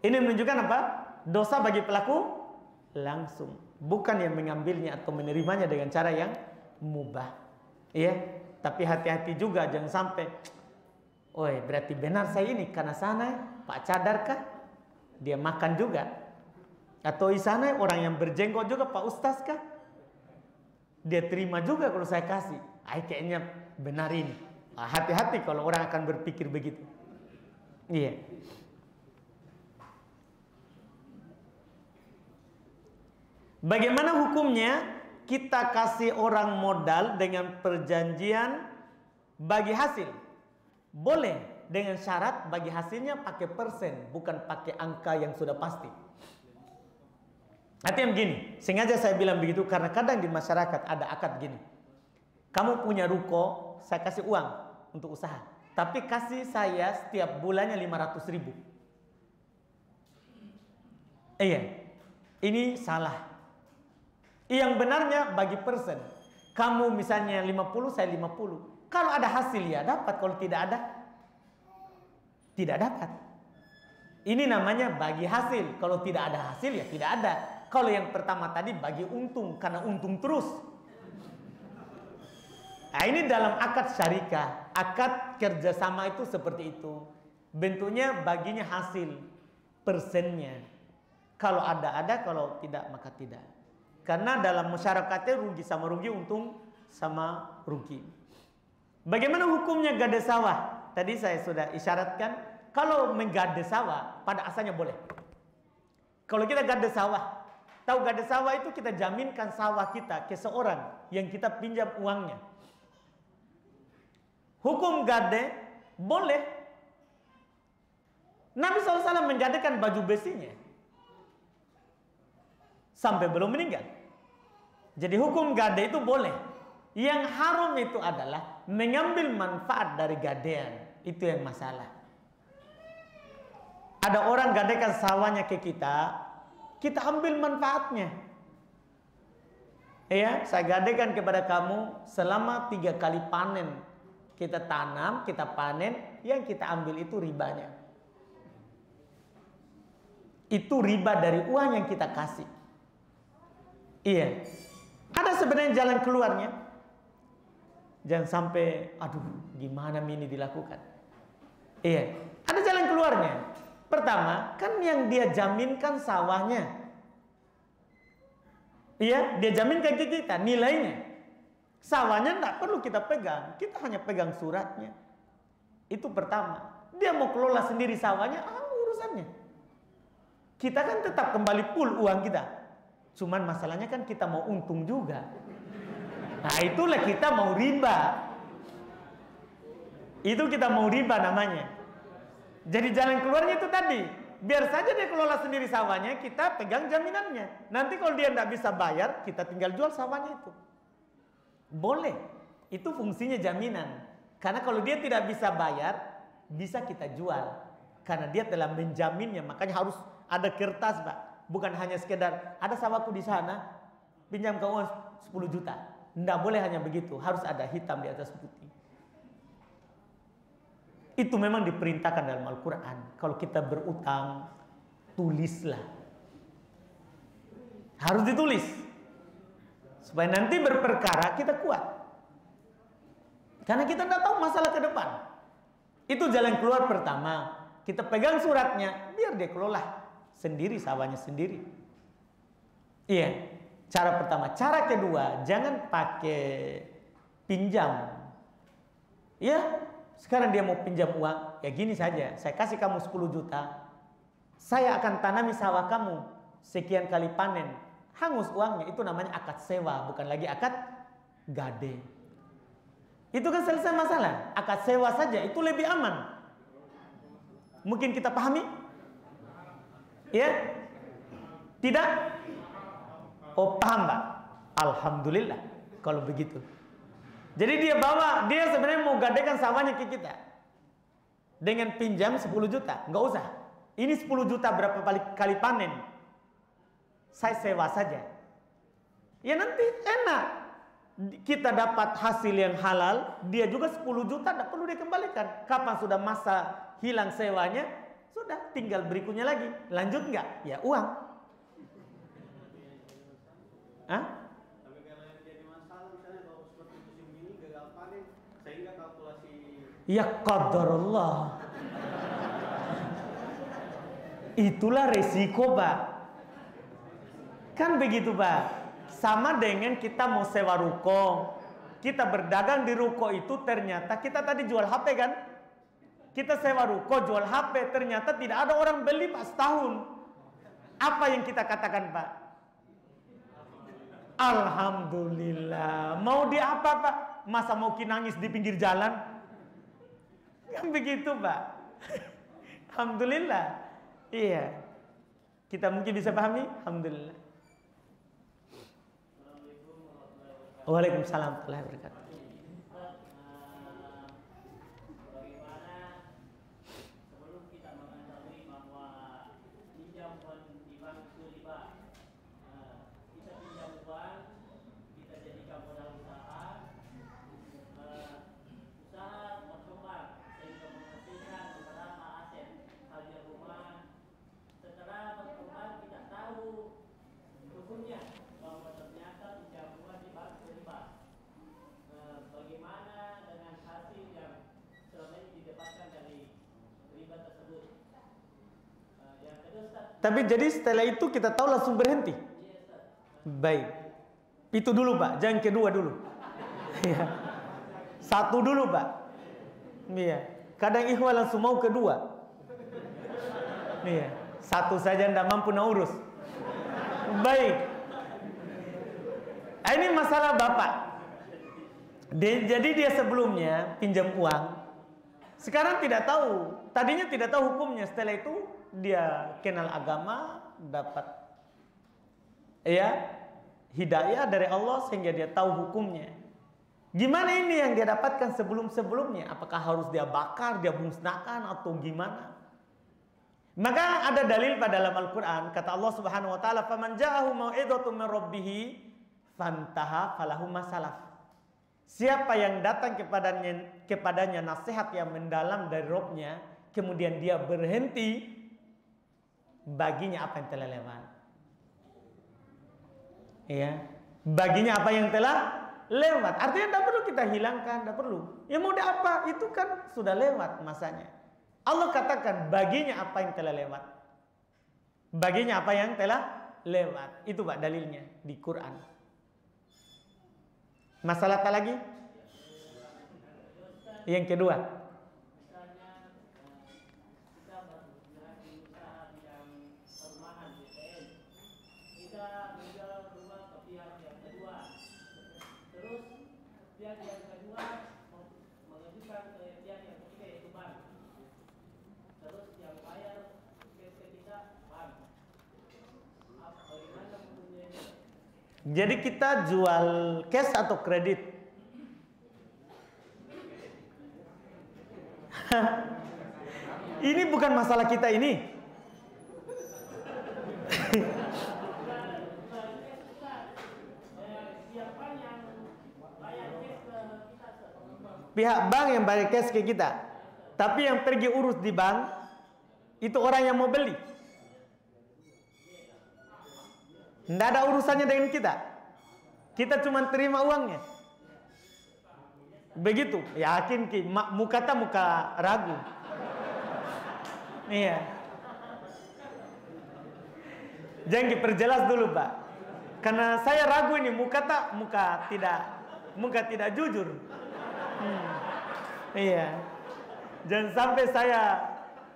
Speaker 1: Ini menunjukkan apa? dosa bagi pelaku langsung, bukan yang mengambilnya atau menerimanya dengan cara yang mubah. Iya, tapi hati-hati juga jangan sampai, oi berarti benar saya ini karena sana Pak Cadar kah? Dia makan juga. Atau di sana orang yang berjenggot juga Pak Ustaz kah? Dia terima juga kalau saya kasih. Kayaknya benar ini. Hati-hati kalau orang akan berpikir begitu. Iya. Bagaimana hukumnya kita kasih orang modal dengan perjanjian bagi hasil? Boleh dengan syarat bagi hasilnya pakai persen, bukan pakai angka yang sudah pasti. Artinya begini, sengaja saya bilang begitu karena kadang di masyarakat ada akad gini. Kamu punya ruko, saya kasih uang untuk usaha, tapi kasih saya setiap bulannya 500.000. Iya, ini salah. Yang benarnya bagi persen. Kamu misalnya 50, saya 50. Kalau ada hasil ya dapat, kalau tidak ada, tidak dapat. Ini namanya bagi hasil. Kalau tidak ada hasil ya tidak ada. Kalau yang pertama tadi bagi untung, karena untung terus. Nah, ini dalam akad syarikah, akad kerjasama itu seperti itu. Bentuknya baginya hasil, persennya. Kalau ada, kalau tidak maka tidak. Karena dalam masyarakatnya rugi sama rugi, untung sama rugi. Bagaimana hukumnya gade sawah? Tadi saya sudah isyaratkan, kalau menggade sawah pada asalnya boleh. Kalau kita gade sawah, tahu gade sawah itu kita jaminkan sawah kita ke seorang yang kita pinjam uangnya. Hukum gade boleh. Nabi SAW menggadekan baju besinya sampai belum meninggal. Jadi hukum gade itu boleh. Yang haram itu adalah mengambil manfaat dari gadean. Itu yang masalah. Ada orang gadekan sawahnya ke kita, kita ambil manfaatnya. Ya, saya gadekan kepada kamu selama 3 kali panen. Kita tanam, kita panen, yang kita ambil itu ribanya. Itu riba dari uang yang kita kasih. Iya. Ada sebenarnya jalan keluarnya. Jangan sampai, aduh, gimana ini dilakukan? Iya. Ada jalan keluarnya. Pertama, kan yang dia jaminkan sawahnya. Iya, dia jaminkan ke kita nilainya. Sawahnya tidak perlu kita pegang, kita hanya pegang suratnya. Itu pertama. Dia mau kelola sendiri sawahnya, urusannya. Kita kan tetap kembali full uang kita. Cuman masalahnya kan kita mau untung juga. Nah itulah kita mau riba. Itu kita mau riba namanya. Jadi jalan keluarnya itu tadi. Biar saja dia kelola sendiri sawahnya, kita pegang jaminannya. Nanti kalau dia tidak bisa bayar, kita tinggal jual sawahnya itu. Boleh. Itu fungsinya jaminan. Karena kalau dia tidak bisa bayar, bisa kita jual. Karena dia telah menjaminnya. Makanya harus ada kertas, Pak. Bukan hanya sekedar ada sawahku di sana, pinjam ke uang 10 juta. Tidak boleh hanya begitu. Harus ada hitam di atas putih. Itu memang diperintahkan dalam Al-Quran. Kalau kita berutang, tulislah. Harus ditulis. Supaya nanti berperkara kita kuat. Karena kita tidak tahu masalah ke depan. Itu jalan keluar pertama. Kita pegang suratnya, biar dia kelola sendiri sawahnya sendiri. Iya. Cara pertama. Cara kedua, jangan pakai pinjam. Ya, sekarang dia mau pinjam uang, ya gini saja. Saya kasih kamu 10 juta. Saya akan tanami sawah kamu sekian kali panen. Hangus uangnya, itu namanya akad sewa, bukan lagi akad gade. Itu kan selesai masalah. Akad sewa saja, itu lebih aman. Mungkin kita pahami? Ya? Tidak? Oh paham, Pak? Alhamdulillah kalau begitu. Jadi dia sebenarnya mau gadekan sawahnya ke kita. Dengan pinjam 10 juta, nggak usah. Ini 10 juta berapa kali panen? Saya sewa saja. Ya nanti enak. Kita dapat hasil yang halal, dia juga 10 juta tidak perlu dikembalikan. Kapan sudah masa hilang sewanya, sudah tinggal berikutnya lagi. Lanjut nggak? Ya uang. Hah?
Speaker 3: Tapi kalau yang jadi masalah misalnya kalau seperti musim gini gagal panen sehingga kalkulasi
Speaker 1: Ya qadarullah. Itulah resiko, Pak. Kan begitu, Pak. Sama dengan kita mau sewa ruko. Kita berdagang di ruko itu ternyata kita tadi jual HP kan? Kita sewa ruko, jual HP, ternyata tidak ada orang beli Pak setahun. Apa yang kita katakan, Pak? Alhamdulillah. Mau di apa, Pak? Masa mau nangis di pinggir jalan? Kan begitu, Pak. Alhamdulillah. Iya. Kita mungkin bisa pahami? Alhamdulillah. Waalaikumsalam warahmatullahi wabarakatuh.
Speaker 4: Bagaimana sebelum kita mengetahui bahwa pinjaman di bank itu riba, kita pinjam uang, kita jadikan modal usaha, usaha berkembang sehingga menghasilkan beberapa aset halnya rumah. Setelah berkembang kita tahu hukumnya bahwa ternyata pinjam uang di bank itu riba. Bagaimana dengan hasil yang selama ini didapatkan dari riba tersebut? Yang kedua, Ustaz.
Speaker 1: Tapi jadi setelah itu kita tahu langsung berhenti.
Speaker 4: Iya, Ustaz.
Speaker 1: Baik. Itu dulu, Pak. Jangan kedua dulu. Iya. Satu dulu, Pak. Iya. Kadang ikhwan langsung mau kedua. Iya. Satu saja tidak mampu nak urus. Baik. Ini masalah Bapak. Jadi dia sebelumnya pinjam uang. Sekarang tidak tahu. Tadinya tidak tahu hukumnya. Setelah itu dia kenal agama, dapat hidayah dari Allah sehingga dia tahu hukumnya. Gimana ini yang dia dapatkan sebelum-sebelumnya? Apakah harus dia bakar, dia musnahkan atau gimana? Maka ada dalil pada dalam Al-Qur'an, kata Allah Subhanahu wa taala, "Faman ja'ahu mau'izatun min rabbih fantaha falahu ma salaf." Siapa yang datang kepadanya nasihat yang mendalam dari Rabb-nya, kemudian dia berhenti, baginya apa yang telah lewat. Ya, baginya apa yang telah lewat. Artinya tidak perlu kita hilangkan, tidak perlu. Ya mau apa? Itu kan sudah lewat masanya. Allah katakan baginya apa yang telah lewat. Baginya apa yang telah lewat. Itu Pak dalilnya di Quran. Masalah apa lagi? Yang kedua.
Speaker 4: Misalnya kita bergerak di usaha bidang perumahan BTN, kita menjual rumah ke pihak yang kedua, terus pihak yang kedua mengajukan ke pihak yang ketiga yaitu bank, terus yang bayar ke kita bank. Bagaimana hukumnya?
Speaker 1: Jadi kita jual cash atau kredit? Ini bukan masalah kita ini. Pihak bank yang bayar cash ke kita. Tapi yang pergi urus di bank itu orang yang mau beli. Tidak ada urusannya dengan kita. Kita cuma terima uangnya. Begitu. Yakin ki muka tak muka ragu. Iya. Jangan diperjelas dulu, Pak. Karena saya ragu ini muka tidak jujur. Iya. Jangan sampai saya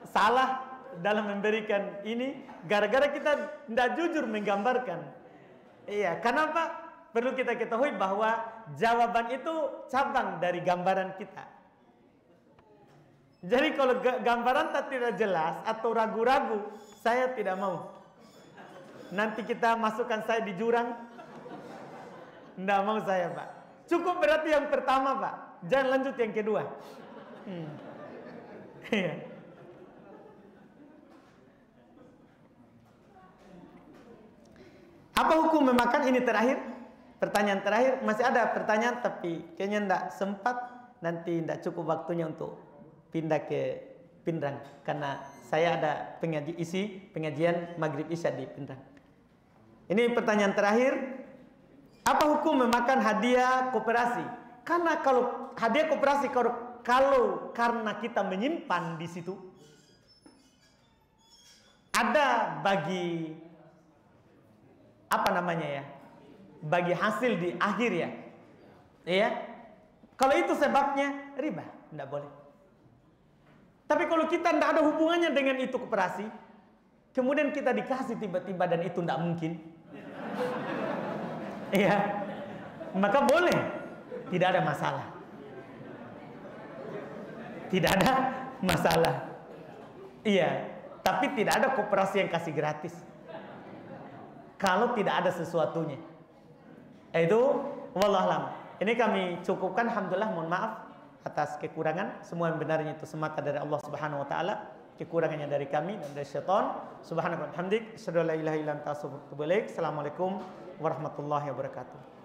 Speaker 1: salah dalam memberikan ini gara-gara kita tidak jujur menggambarkan. Iya, kenapa? Perlu kita ketahui bahwa jawaban itu cabang dari gambaran kita. Jadi kalau gambaran tidak jelas atau ragu-ragu, saya tidak mau. Nanti kita masukkan saya di jurang. Tidak mau saya, Pak. Cukup berarti yang pertama, Pak. Jangan lanjut yang kedua. Iya. Apa hukum memakan? Ini terakhir. Pertanyaan terakhir. Masih ada pertanyaan tapi kayaknya tidak sempat. Nanti tidak cukup waktunya untuk pindah ke Pindrang, karena saya ada pengajian Maghrib Isya di Pindrang. Ini pertanyaan terakhir. Apa hukum memakan hadiah koperasi? Karena kalau hadiah koperasi, kalau karena kita menyimpan di situ, ada bagi apa namanya ya, bagi hasil di akhir ya, iya. Kalau itu sebabnya riba, tidak boleh. Tapi kalau kita tidak ada hubungannya dengan itu koperasi, kemudian kita dikasih tiba-tiba dan itu tidak mungkin, iya, maka boleh, tidak ada masalah, tidak ada masalah, iya. Tapi tidak ada koperasi yang kasih gratis kalau tidak ada sesuatunya. Itu wallahualam. Ini kami cukupkan, alhamdulillah. Mohon maaf atas kekurangan. Semua yang benarnya itu semata dari Allah Subhanahu wa taala. Kekurangannya dari kami dan dari syaitan. Subhanakallahumma wa bihamdik, asyhadu an la ilaha illa anta astaghfiruka wa atubu ilaik. Assalamualaikum warahmatullahi wabarakatuh.